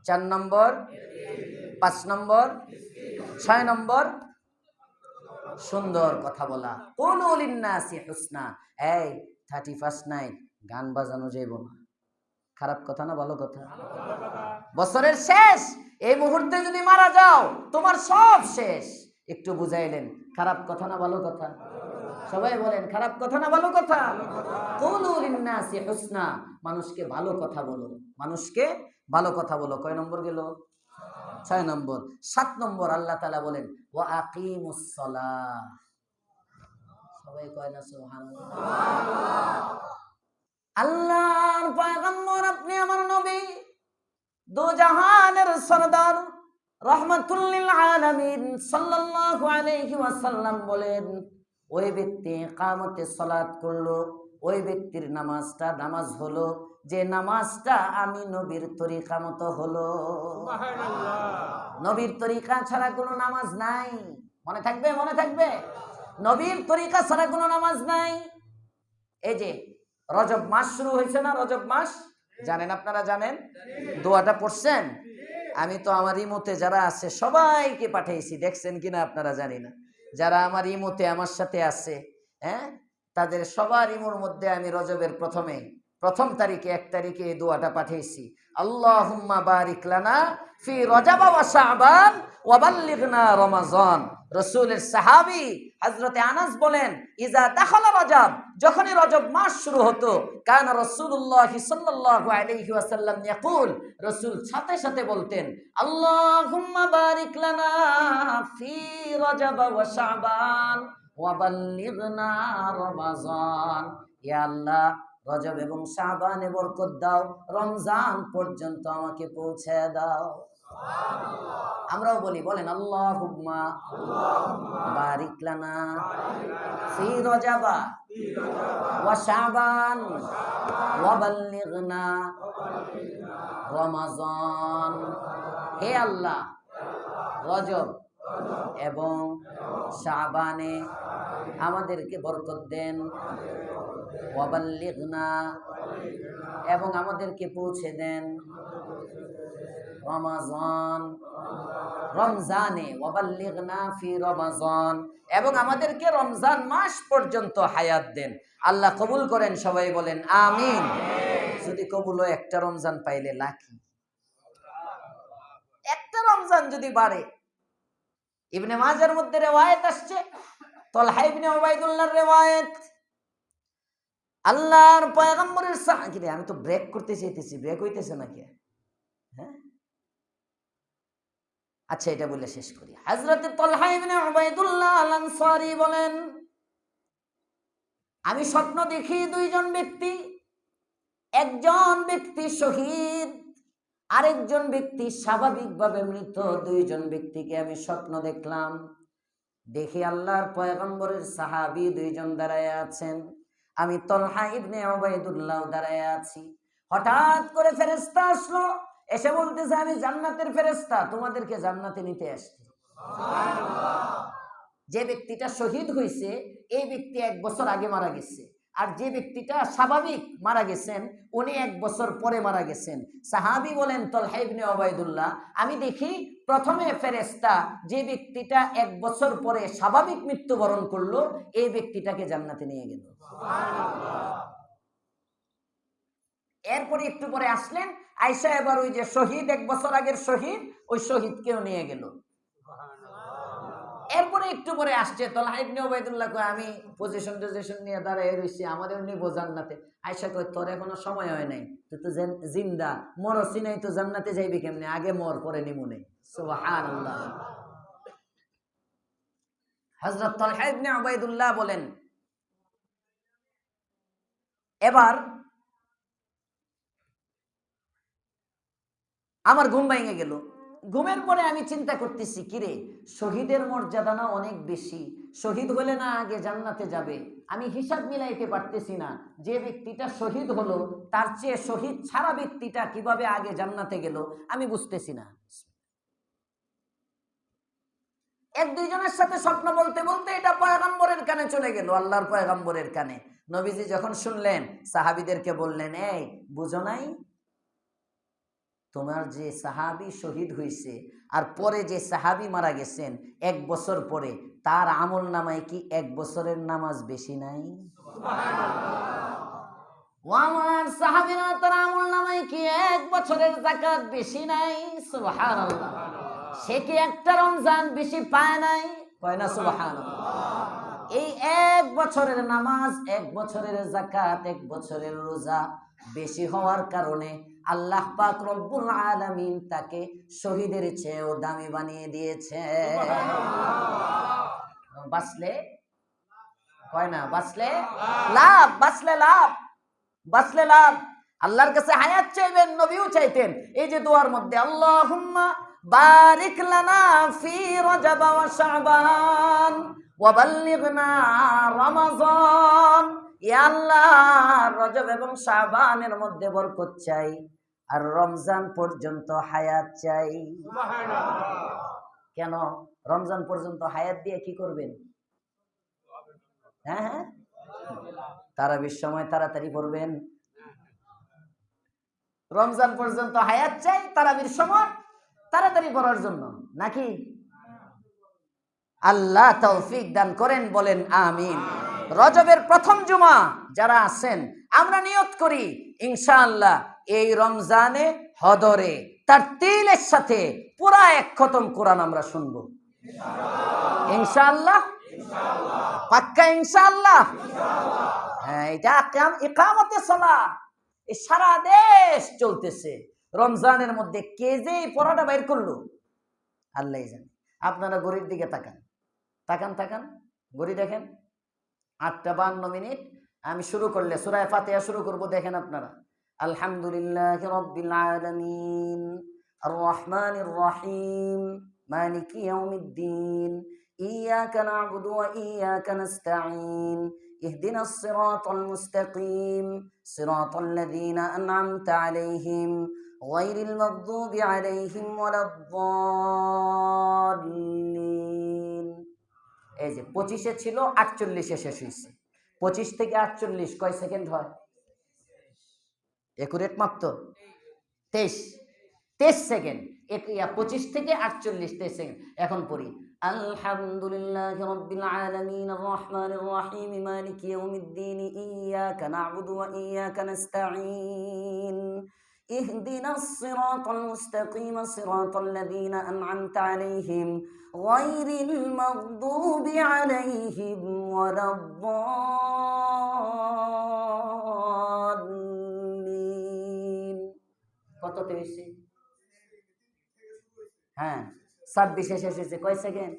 4 নম্বর, 5 নম্বর, 6 নম্বর সুন্দর কথা বলা। কুলু লিন্নাসি হুসনা। এই 31 নাইট গান বাজানো যাইব না। খারাপ কথা না ভালো কথা? বছরের শেষ, এই মুহূর্তে যদি মারা যাও তোমার সব শেষ। একটু বুঝাইলেন, খারাপ কথা না ভালো কথা? সবাই বলেন, খারাপ কথা না ভালো কথা? কুলু লিন্নাসি হুসনা। মানুষকে ভালো কথা বলো, মানুষকে ভালো কথা বলো। কয় নম্বর গেল? 6 নম্বর। 7 নম্বর আল্লাহ তাআলা বলেন, ওয়া আকিমুস সালাহ। সবাই কয় না সুবহানাল্লাহ? আল্লাহর পয়গম্বর, আপনি আমার নবী, দো জাহানের সরদার, রাহমাতুল লিল আলামিন সাল্লাল্লাহু আলাইহি ওয়াসাল্লাম বলেন, ওই ব্যক্তি ইকামতে সালাত করলো, ওই ব্যক্তির নামাজটা নামাজ হলো যে নামাজটা আমি নবীর তরিকা মতো হলো। সুবহানাল্লাহ। নবীর তরিকা ছাড়া কোনো নামাজ নাই। মনে থাকবে, মনে থাকবে। নবীর তরিকা ছাড়া কোনো নামাজ নাই। এই যে রজব মাস শুরু হয়েছে না, রজব মাস জানেন, আপনারা জানেন? দোয়াটা পড়ছেন? আমি তো আমার ইমোতে যারা আছে সবাইকে পাঠিয়েছি, দেখছেন কিনা আপনারা জানি না। যারা আমার ইমোতে আমার সাথে আছে, হ্যাঁ, তাদের সবার ইমোর মধ্যে আমি রজবের প্রথম তারিখে, 1 তারিখে এই দোয়াটা পাঠিয়েছি। আল্লাহুম্মা বারিক লানা ফি রজব ওয়া শাবান ওয়া বাল্লিগনা রমাজান। রাসূলের সাহাবী হযরতে আনাস বলেন, ইজা দাখালা রজব, যখনই রজব মাস শুরু হতো, কানা রাসূলুল্লাহ সাল্লাল্লাহু আলাইহি ওয়াসাল্লাম ইয়াকুল, রাসূল সাথে সাথে বলতেন, আল্লাহুম্মা বারিক লানা ফি রজব ওয়া শাবান ওয়া বাল্লিগনা রমাজান। ইয়া আল্লাহ, রজব এবং শাবানে বরকত দাও, রমজান পর্যন্ত আমাকে পৌঁছে দাও। আমরাও বলি, বলেন আল্লাহুম্মা বারিক লানা ফি রজব ওয়া শাবান ওয়া বাল্লিগনা রমাজান। হে আল্লাহ, রজব এবং শাবানে আমাদেরকে বরকত দেন। ওয়াবাল্লিগনা, এবং আমাদেরকে পৌঁছে দেন রমাজান, রমজানে। ওয়াবাল্লিগনা ফি রমাজান, এবং আমাদেরকে রমজান মাস পর্যন্ত হায়াত দেন। আল্লাহ কবুল করেন, সবাই বলেন আমিন। যদি কবুল হয়, একটা রমজান পাইলে লাকি। একটা রমজান যদি বাড়ে। ইবনে মাজার মধ্যে রিওয়ায়াত আসছে, তালহা ইবনে উবাইদুল্লাহর রিওয়ায়াত, আল্লাহর পয়গম্বরের সাহাবী। আমি তো ব্রেক করতে চাইতেছি, ব্রেক হইতেছে নাকি? হ্যাঁ, আচ্ছা, এটা বলে শেষ করি। হযরত তালহা ইবনে উবাইদুল্লাহ আল আনসারী বলেন, আমি স্বপ্ন দেখি দুইজন ব্যক্তি, একজন ব্যক্তি শহীদ, আরেকজন ব্যক্তি স্বাভাবিকভাবে মৃত। দুইজন ব্যক্তিকে আমি স্বপ্ন দেখলাম। দেখি আল্লাহর পয়গম্বরের সাহাবী দুইজন দাঁড়ায় আছেন, আমি তালহা ইবনে উবাইদুল্লাহ দাঁড়ায় আছি। হঠাৎ করে ফেরেশতা আসলো, এসে বলতেছে, আমি জান্নাতের ফেরেশতা, তোমাদেরকে জান্নাতে নিতে আসছি। যে ব্যক্তিটা শহীদ হয়েছে, এই ব্যক্তি 1 বছর আগে মারা গেছে, আর যে ব্যক্তিটা স্বাভাবিক মারা গেছেন, উনি 1 বছর পরে মারা গেছেন। সাহাবী বলেন, তালহা ইবনে উবাইদুল্লাহ, আমি দেখি প্রথমে ফেরেশতা যে ব্যক্তিটা 1 বছর পরে স্বাভাবিক মৃত্যুবরণ করলো, এই ব্যক্তিটাকে জান্নাতে নিয়ে গেল। এরপরে একটু পরে আসলেন আয়েশা, এবার ওই যে শহীদ, 1 বছর আগের শহীদ, ওই শহীদকেও নিয়ে গেল। এরপরে একটু পরে আসছে তালহা ইবনে উবাইদুল্লাহ, কয় আমি পজিশন নিয়ে দাঁড়ায় রইছি, আমাদের নিব জান্নাতে। আয়েশা কয়, তোর এখনো সময় হয় নাই, তুই তো জিন্দা, মরছি নাই, তো জান্নাতে যাইবি কেমনে? আগে মর, পরে নিমুনে। সুবহানাল্লাহ। হযরত তালহা ইবনে উবাইদুল্লাহ বলেন, এবার আমার ঘুম ভেঙে গেল। ঘুমের পরে আমি চিন্তা করতেছি, কিরে, শহীদের মর্যাদা না অনেক বেশি, শহীদ হলে না আগে জান্নাতে যাবে। আমি হিসাব মিলাইতে পারতেছি না, যে ব্যক্তিটা শহীদ হলো তার চেয়ে শহীদ ছাড়া ব্যক্তিটা কিভাবে আগে জান্নাতে গেল, আমি বুঝতেছি না। 1-2 জনের সাথে স্বপ্ন বলতে বলতে এটা পয়গম্বরের কানে চলে গেল, আল্লাহর পয়গম্বরের কানে। নবীজি যখন শুনলেন, সাহাবীদেরকে বললেন, এই বুঝো নাই, তোমার যে সাহাবী শহীদ হয়েছে আর পরে যে সাহাবী মারা গেছেন 1 বছর পরে, তার আমল নামায় কি 1 বছরের নামাজ বেশি নাই? ও আমার সাহাবীরা, তার আমল নামায় কি 1 বছরের যাকাত বেশি নাই? সুবহানাল্লাহ। সে কি একটা রমজান বেশি পায় নাই? কয় না সুবহানাল্লাহ। এই 1 বছরের নামাজ, 1 বছরের যাকাত, 1 বছরের রোজা বেশি হওয়ার কারণে আল্লাহ পাক রব্বুল আলামিন তাকে শহীদের চেয়েও দামি বানিয়ে দিয়েছে। বাঁচলে, কয় না, বাঁচলে লাভ, বাঁচলে লাভ, বাঁচলে লাভ। আল্লাহর কাছে হায়াত চাইবেন, নবীও চাইতেন। এই যে দোয়ার মধ্যে, আল্লাহুম্মা বারিক লানা ফি রজব ওয়া শাবান ওয়া বাল্লিগনা রমাজান, ইয়া আল্লাহ, রজব এবং শাবানের মধ্যে বরকত চাই, আর রমজান পর্যন্ত হায়াত চাই। কেন? রমজান পর্যন্ত হায়াত দিয়ে কি করবেন? হ্যাঁ হ্যাঁ, তারাবির সময় তাড়াতাড়ি পড়বেন। রমজান পর্যন্ত হায়াত চাই, তারাবির সময় তাড়াতাড়ি পড়ার জন্য, নাকি? আল্লাহ তৌফিক দান করেন, বলেন আমিন। রজবের প্রথম জুমা যারা আছেন, আমরা নিয়ত করি ইনশাআল্লাহ এই রমজানে হদরে তারতিলের সাথে পুরা 1 খতম কোরআন আমরা শুনবো ইনশাআল্লাহ। পাক্কা ইনশাআল্লাহ। হ্যাঁ, এটা ইকামতে সালাহ সারা দেশ চলতেছে। রমজানের মধ্যে কে যে পড়াটা বাইর করলো আল্লাহ জানে। আপনারা ঘড়ির দিকে তাকান, তাকান তাকান, ঘড়ি দেখেন, 8:52। আমি শুরু করলে সূরা ফাতিহা শুরু করব, দেখেন আপনারা। আলহামদুলিল্লাহি রাব্বিল আলামিন আর রহমানির রহিম মালিকি ইয়াউমিদ্দিন ইয়াকা না'বুদু ওয়া ইয়াকা নাস্তাঈন ইহদিনাস সিরাতাল মুস্তাকিম সিরাতাল লাযীনা আন'আমতা আলাইহিম গায়রিল মাগদুবি আলাইহিম ওয়ালাদ-দাল্লিন। এই যে 25-এ ছিল, 48-এ শেষ হয়েছে। 25 থেকে 48 কয় সেকেন্ড হয়? একুরেট মাপ তো 23 সেকেন্ড। 25 থেকে 48 23 সেকেন্ড। এখন পড়ি আলহামদুলিল্লাহি রাব্বিল আলামিন আর রহমানির রহিম মালিকি ইয়াউমিদ্দিন ইয়াকা না'বুদু ওয়া ইয়াকা নাস্তাঈন ইহদিনাস সিরাতাল মুস্তাকিম সিরাতাল লাযীনা আন'আমতা আলাইহিম গায়রিল মাগদুবি আলাইহিম ওয়ালাদ-দাল্লিন। কততে হয়েছে? হ্যাঁ, 26-এ শেষ হয়েছে। কয় সেকেন্ড?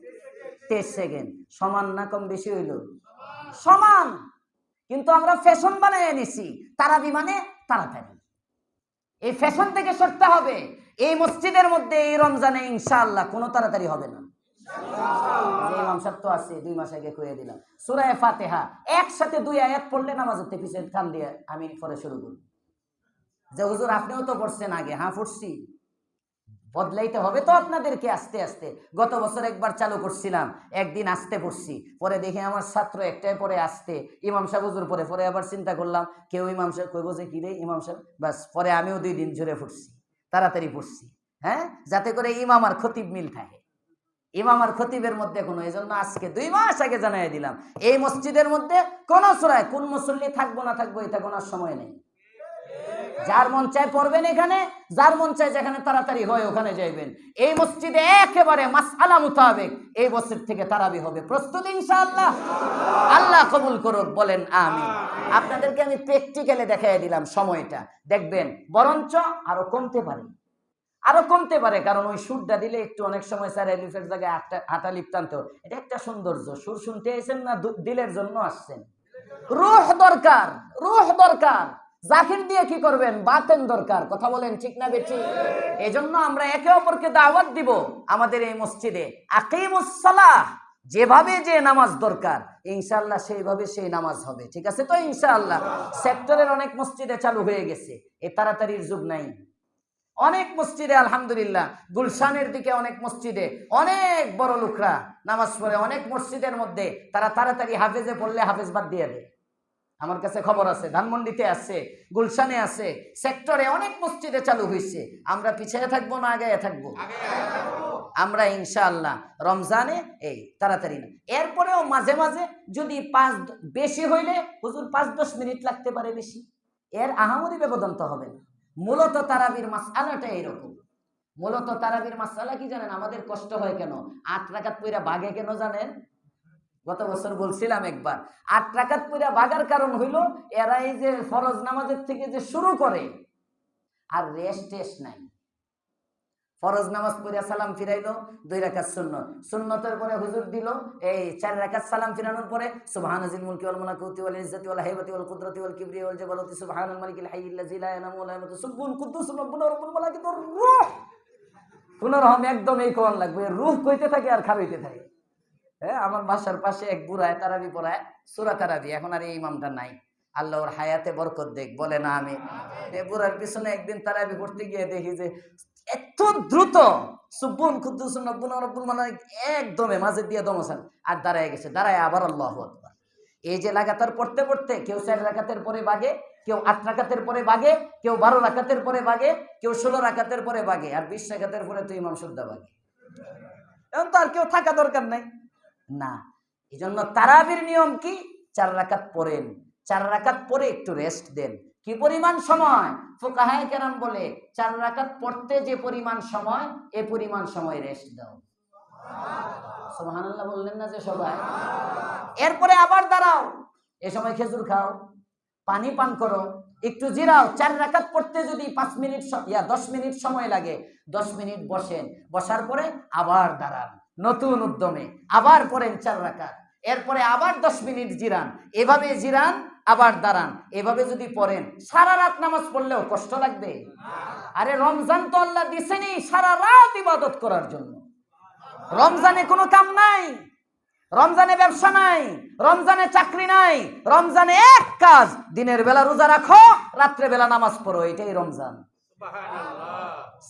23 সেকেন্ড। সমান না কম বেশি হইল? সমান। কিন্তু আমরা ফ্যাশন বানায় নিছি তারাবি মানে তাড়াতাড়ি। এই ফ্যাশন থেকে সরতে হবে। এই মসজিদের মধ্যে এই রমজানে ইনশাআল্লাহ কোনো তাড়াতাড়ি হবে না। ইমাম সাহেব তো আছে, 2 মাস আগে কইয়া দিলাম। সূরা ফাতিহা একসাথে 2 আয়াত পড়লে নামাজের পিছনে কান দিয়ে আমি পরে শুরু করব। যে হুজুর আপনিও তো পড়ছেন আগে। হ্যাঁ পড়ছি। বদলাইতে হবে তো আপনাদেরকে আস্তে আস্তে। গত বছর একবার চালু করছিলাম, একদিন আসতে পড়ছি, পরে দেখি আমার ছাত্র একটাই পরে আসতে, ইমাম সাহেব হুজুর পরে পরে আবার চিন্তা করলাম কেউ ইমাম সাহেব কইব যে কি রে ইমাম সাহেব, বাস পরে আমিও 2 দিন জুড়ে পড়ছি, তাড়াতাড়ি পড়ছি। হ্যাঁ, যাতে করে ইমাম আর খতিব মিল থাকে। ইমাম আর খতিবের মধ্যে কোনো, এই জন্য আজকে 2 মাস আগে জানাই দিলাম এই মসজিদের মধ্যে কোন সূরায় কোন মুসল্লি থাকবো না থাকবো এটা গোনার সময় নেই। যার মন চায় পড়বেন এখানে, যার মন চায় যেখানে তাড়াতাড়ি হয় ওখানে যাইবেন। এই মসজিদে একেবারে মাসআলা মুতাবিক এই বছর থেকে তারাবি হবে। প্রস্তুত ইনশাআল্লাহ? আল্লাহ কবুল করুক, বলেন আমিন। আপনাদেরকে আমি প্র্যাকটিক্যালি দেখাই দিলাম সময়টা, দেখবেন বরঞ্চ আরো কমতে পারে, আরো কমতে পারে। কারণ ওই সুরটা দিলে একটু অনেক সময় স্যার এলিফের জায়গায় আটা লিপটান্ত, এটা একটা সৌন্দর্য। সুর শুনতে এসেছেন না দিলের জন্য আসছেন? রূহ দরকার, রূহ দরকার। জাকির দিয়ে কি করবেন? বাতেন দরকার। কথা বলেন ঠিক না বেঠি? এজন্য আমরা একে অপরকে দাওয়াত দিব আমাদের এই মসজিদে, আকিমুস সালাহ, যেভাবে যে নামাজ দরকার ইনশাআল্লাহ সেইভাবে সেই নামাজ হবে। ঠিক আছে তো ইনশাআল্লাহ? সেক্টরের অনেক মসজিদে চালু হয়ে গেছে, এ তাড়াতাড়ির যুগ নাই। অনেক মসজিদে আলহামদুলিল্লাহ, গুলশানের দিকে অনেক মসজিদে অনেক বড় লোকরা নামাজ পড়ে। অনেক মসজিদের মধ্যে তারা তাড়াতাড়ি হাফেজে পড়লে হাফেজ বাদ দিয়ে দেয়। আমার কাছে খবর আছে, ধানমন্ডিতে আছে, গুলশানে আছে, সেক্টরে অনেক মসজিদে চালু হয়েছে। আমরা পিছিয়ে থাকবো না আগায় থাকবো? আমরা ইনশাআল্লাহ রমজানে এই তাড়াতাড়ি না, এরপরেও মাঝে মাঝে যদি বেশি হইলে হুজুর 5-10 মিনিট লাগতে পারে বেশি, এর আহামরি ব্যবধান তো হবে না। মূলত তারাবির মাসআলাটা এরকম। মূলত তারাবির মাসআলা কি জানেন? আমাদের কষ্ট হয় কেন? 8 রাকাত পড়া বাগে কেন জানেন? গত বছর বলছিলাম একবার, 8 রাকাত পড়া বাগার কারণ হইল এরা এই যে ফরজ নামাজের থেকে যে শুরু করে আর রেস্ট নাই। ফরজ নামাজ পড়া সালাম ফিরাইলো, 2 রাকাত সুন্নত, সুন্নতের পরে হুজুর দিল এই 4 রাকাত, সালাম ফিরানোর পরে সুবহানাজিল মুলকি ওয়াল মালাকুতি ওয়াল ইজ্জতি ওয়াল হাইবাতি ওয়াল কুদরতি ওয়াল কিবরিয়া ওয়াল জাবারুতি সুবহানাল মালিকিল হাইয়্যিল্লাযী লা ইয়ানামু ওয়া লা ইয়ামুতু সুবহুন কুদ্দুসুর রাব্বুনা রাব্বুল মালাইকাতুর রূহ। পুনরহম একদম এই কোরআন লাগবে, রূহ কইতে থাকে আর খাওয়াইতে থাকে। হ্যাঁ, আমার বাসার পাশে এক বুড়ায় তারাবি পড়ায়, সূরা তারাবি। এখন আর এই ইমামটা নাই, আল্লাহ ওর হায়াতে বরকত দেখ, বলে না আমি। এই বুড়ার পিছনে একদিন তারাবি পড়তে গিয়ে দেখি যে এত দ্রুত সুবহুন কুদ্দুসুর রাব্বুনা রাব্বুল মালাইক একদমে মাঝে দিয়ে দমসান আর দাঁড়ায় গেছে, দাঁড়ায় আবার আল্লাহু আকবার। এই যে লাগাতার পড়তে পড়তে কেউ 4 রাকাতের পরে বাগে, কেউ 8 রাকাতের পরে বাগে, কেউ 12 রাকাতের পরে বাগে, কেউ 16 রাকাতের পরে বাগে, আর 20 রাকাতের পরে তো ইমাম সুদ্ধা বাগে। এখন তো আর কেউ থাকা দরকার নাই না। এই জন্য তারাবির নিয়ম কি? 4 রাকাত পড়েন, 4 রাকাত পরে একটু রেস্ট দেন। কি পরিমাণ সময়? ফুকাহায়ে কেরাম বলে 4 রাকাত পড়তে যে পরিমাণ সময়, এ পরিমাণ সময় রেস্ট দাও। সুবহানাল্লাহ বললেন না যে সবাই? এরপরে আবার দাঁড়াও, এ সময় খেজুর খাও, পানি পান করো, একটু জিরাও। 4 রাকাত পড়তে যদি 5 মিনিট 10 মিনিট সময় লাগে, 10 মিনিট বসেন, বসার পরে আবার দাঁড়ান নতুন উদ্যমে, আবার পড়েন 4 রাকাত, এরপরে আবার 10 মিনিট জিরান, এভাবে জিরান আবার দাঁড়ান, এভাবে যদি পড়েন সারা রাত নামাজ পড়লেও কষ্ট লাগবে? আরে রমজান তো আল্লাহ দিছেনি সারা রাত ইবাদত করার জন্য। রমজানে কোনো কাম নাই, রমজানে ব্যবসা নাই, রমজানে চাকরি নাই, রমজানে এক কাজ, দিনের বেলা রোজা রাখো, রাত্রে বেলা নামাজ পড়ো, এটাই রমজান।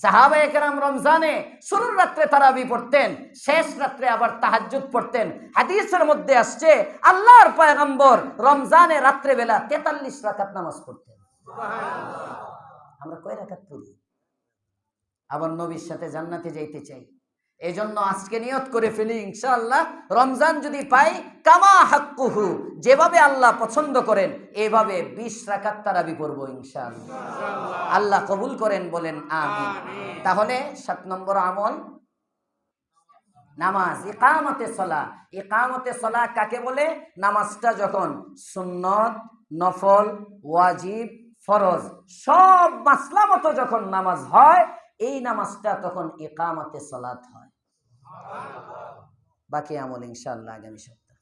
সাহাবায়ে কেরাম রমজানে শুরুর রাত্রে তারাবি পড়তেন, শেষ রাত্রে আবার তাহাজ্জুদ পড়তেন। হাদিসের মধ্যে আসছে আল্লাহর পয়গম্বর রমজানে রাত্রে বেলা 43 রাকাত নামাজ পড়তেন। আমরা কয় রাকাত পড়ি? আবার নবীর সাথে জান্নাতে যাইতে চাই, এই জন্য আজকে নিয়ত করে ফেলি ইনশাআল্লাহ রমজান যদি পাই কামা হাক্কুহু, যেভাবে আল্লাহ পছন্দ করেন এইভাবে 20 রাকাত তারাবি পড়ব ইনশাআল্লাহ। আল্লাহ কবুল করেন, বলেন আমিন। তাহলে 7 নম্বর আমল নামাজ, ইকামতে সলাহ। ইকামতে সলাহ কাকে বলে? নামাজটা যখন সুন্নত, নফল, ওয়াজিব, ফরজ সব মাসলা মতো যখন নামাজ হয়, এই নামাজটা তখন ইকামতে সলাত হয়। বাকি আমল ইনশাআল্লাহ আগামী সপ্তাহ।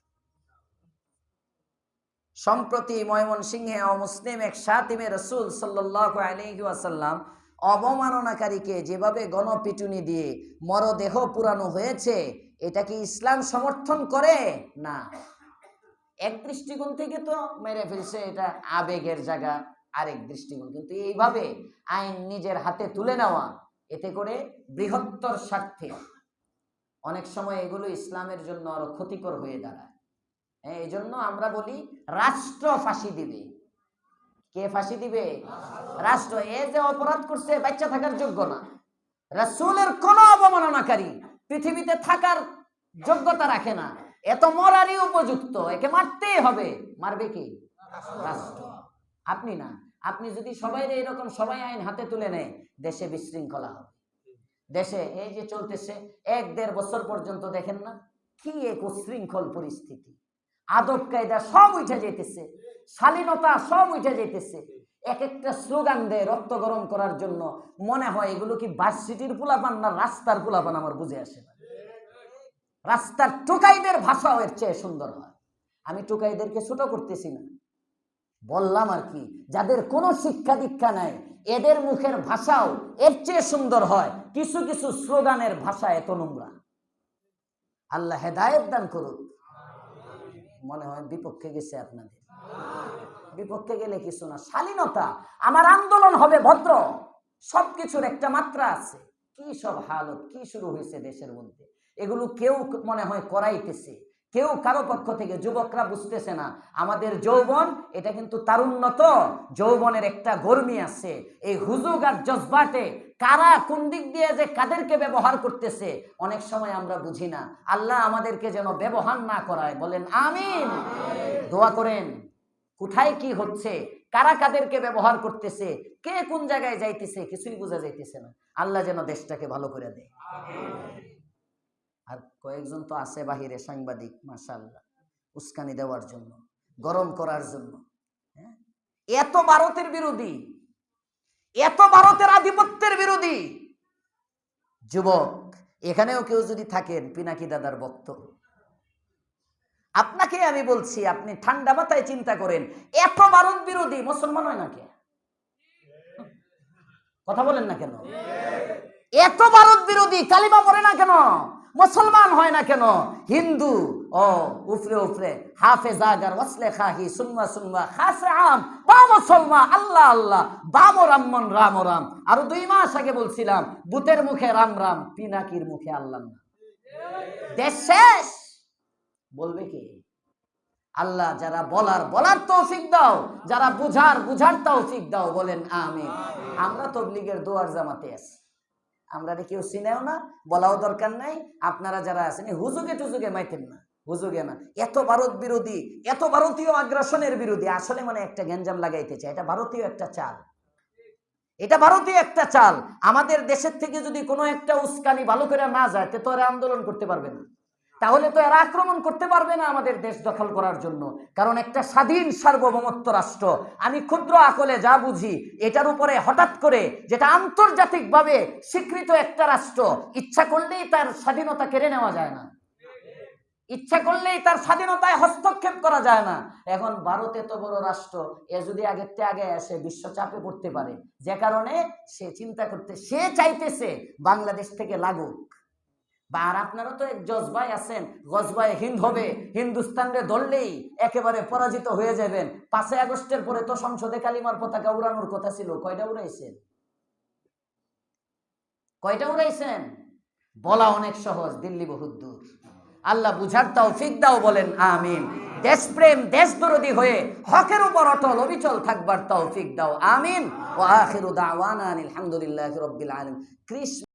সম্প্রতি ময়মনসিংহে মুসলিম এক শাতিমে রাসূল সাল্লাল্লাহু আলাইহি ওয়াসাল্লাম অবমাননাকারীকে যেভাবে গণপিটুনি দিয়ে মরদেহ পুরানো হয়েছে, এটা কি ইসলাম সমর্থন করে? না। এক দৃষ্টিকোণ থেকে তো মেরে ফেলছে, এটা আবেগের জায়গা, আরেক দৃষ্টিকোণ কিন্তু এইভাবে আইন নিজের হাতে তুলে নেওয়া, এতে করে বৃহত্তর স্বার্থে অনেক সময় এগুলো ইসলামের জন্য আরো ক্ষতিকর হয়ে দাঁড়ায়। এই জন্য আমরা বলি রাষ্ট্র ফাঁসি দিবে। কে ফাঁসি দিবে? রাষ্ট্র। এ যে অপরাধ করছে বাচ্চা থাকার যোগ্য না। রাসূলের কোন অবমাননাকারী পৃথিবীতে থাকার যোগ্যতা রাখে না, এত মরারই উপযুক্ত, একে মারতেই হবে। মারবে কি? রাষ্ট্র, আপনি না। আপনি যদি সবাই এরকম সবাই আইন হাতে তুলে নেয়, দেশে বিশৃঙ্খলা হবে। দেশে এই যে চলতেছে 1-1.5 বছর পর্যন্ত দেখেন না কি এক উশৃঙ্খল পরিস্থিতি, আদব কায়দা সব উঠে যেতেছে, শালীনতা সব উঠে যেতেছে। এক একটা স্লোগান দেয় রক্ত গরম করার জন্য। মনে হয় এগুলো কি ভার্সিটির পোলাপান না রাস্তার পোলাপান, আমার বুঝে আসে না। রাস্তার টোকাইদের ভাষাও এর চেয়ে সুন্দর হয়। আমি টোকাইদেরকে ছোট করতেছি না, বললাম আর কি, যাদের কোনো শিক্ষা দীক্ষা নাই এদের মুখের ভাষাও এর চেয়ে সুন্দর হয়। কিছু কিছু স্লোগানের ভাষা এত নোংরা। আল্লাহ হেদায়েত দান করুক। মনে হয় বিপক্ষে গেছে আপনাদের। বিপক্ষে গেলে কিছু না, শালীনতা। আমার আন্দোলন হবে ভদ্র, সবকিছুর একটা মাত্রা আছে। কি সব হালত, কি শুরু হয়েছে দেশের মধ্যে, এগুলো কেউ মনে হয় করাইতেছে, কেউ কারো পক্ষ থেকে। যুবকরা বুঝতেছে না আমাদের যৌবন, এটা কিন্তু তারুণ্য, তো যৌবনের একটা গর্মি আছে। এই হুজুগ আর জজবাটে কারা কোন দিক দিয়ে যে কাদেরকে ব্যবহার করতেছে অনেক সময় আমরা বুঝি না। আল্লাহ আমাদেরকে যেন ব্যবহার না করায়, বলেন আমিন। দোয়া করেন। কোথায় কি হচ্ছে, কারা কাদেরকে ব্যবহার করতেছে, কে কোন জায়গায় যাইতেছে, কিছুই বোঝা যাইতেছে না। আল্লাহ যেন দেশটাকে ভালো করে দেয়। আর কয়েকজন তো আছে বাহিরে সাংবাদিক, মাশাআল্লাহ, উস্কানি দেওয়ার জন্য, গরম করার জন্য। এত ভারতের বিরোধী, এত ভারতের আধিপত্যের বিরোধী যুবক, এখানেও কেউ যদি থাকেন পিনাকি দাদার ভক্ত, আপনাকে আমি বলছি, আপনি ঠান্ডা মাথায় চিন্তা করেন, এত ভারত বিরোধী মুসলমান হয় না কে? কথা বলেন না কেন? এত ভারত বিরোধী কালিমা পড়ে না কেন? মুসলমান হয় না কেন? হিন্দু ও উফরে উফরে হাফেজ আগার ওয়াসলে খাহি সুন্নাহ সুন্নাহ খাসে আম বা মুসলমান আল্লাহ আল্লাহ বাম রামমন রাম রাম। আরো 2 মাস আগে বলছিলাম বুতের মুখে রাম রাম, পিনাকির মুখে আল্লাহ না। দেশ শেষ। বলবে কি? আল্লাহ যারা বলার তৌফিক দাও, যারা বুঝার তৌফিক দাও, বলেন আমিন। আমরা তবলিগের দোয়ার জামাতে আছি, আমরা কেউ চিনেও না, বলাও দরকার নাই। আপনারা যারা আছেন হুজুগে টুজুগে মাইতেন না, হুজুগে না। এত ভারত বিরোধী, এত ভারতীয় আগ্রাসনের বিরোধী, আসলে মানে একটা গ্যাঞ্জাম লাগাইতে চায়। এটা ভারতীয় একটা চাল, এটা ভারতীয় একটা চাল। আমাদের দেশের থেকে যদি কোনো একটা উস্কানি ভালো করে না যায়, তো এরা আন্দোলন করতে পারবে না, তাহলে তো এরা আক্রমণ করতে পারবে না আমাদের দেশ দখল করার জন্য। কারণ একটা স্বাধীন সার্বভৌমত্ব রাষ্ট্র, আমি ক্ষুদ্র আকলে যা বুঝি, এটার উপরে হঠাৎ করে যেটা আন্তর্জাতিকভাবে স্বীকৃত একটা রাষ্ট্র, ইচ্ছা করলেই তার স্বাধীনতা কেড়ে নেওয়া যায় না, ইচ্ছা করলেই তার স্বাধীনতায় হস্তক্ষেপ করা যায় না। এখন ভারত এত বড় রাষ্ট্র, এ যদি আগের আগে এসে বিশ্ব চাপে পড়তে পারে, যে কারণে সে চিন্তা করতে, সে চাইতেছে বাংলাদেশ থেকে লাগুক। আর আপনারা তো এক জজবায় আছেন, গজবায় হিন্দ হবে, হিন্দুস্তানরে ধরলেই একেবারে পরাজিত হয়ে যাবেন। 5 আগস্টের পরে তো সংসদে কালিমার পতাকা উড়ানোর কথা ছিল, কয়টা উড়াইছেন? কয়টা উড়াইছেন? বলা অনেক সহজ, দিল্লি বহুত দূর। আল্লাহ বুঝার তৌফিক দাও, বলেন আমিন। দেশপ্রেম, দেশদরদি হয়ে হকের উপর অটল অবিচল থাকবার তৌফিক দাও, আমিন। ওয়া আখিরু দাওয়ানা আলহামদুলিল্লাহি রাব্বিল আলামিন।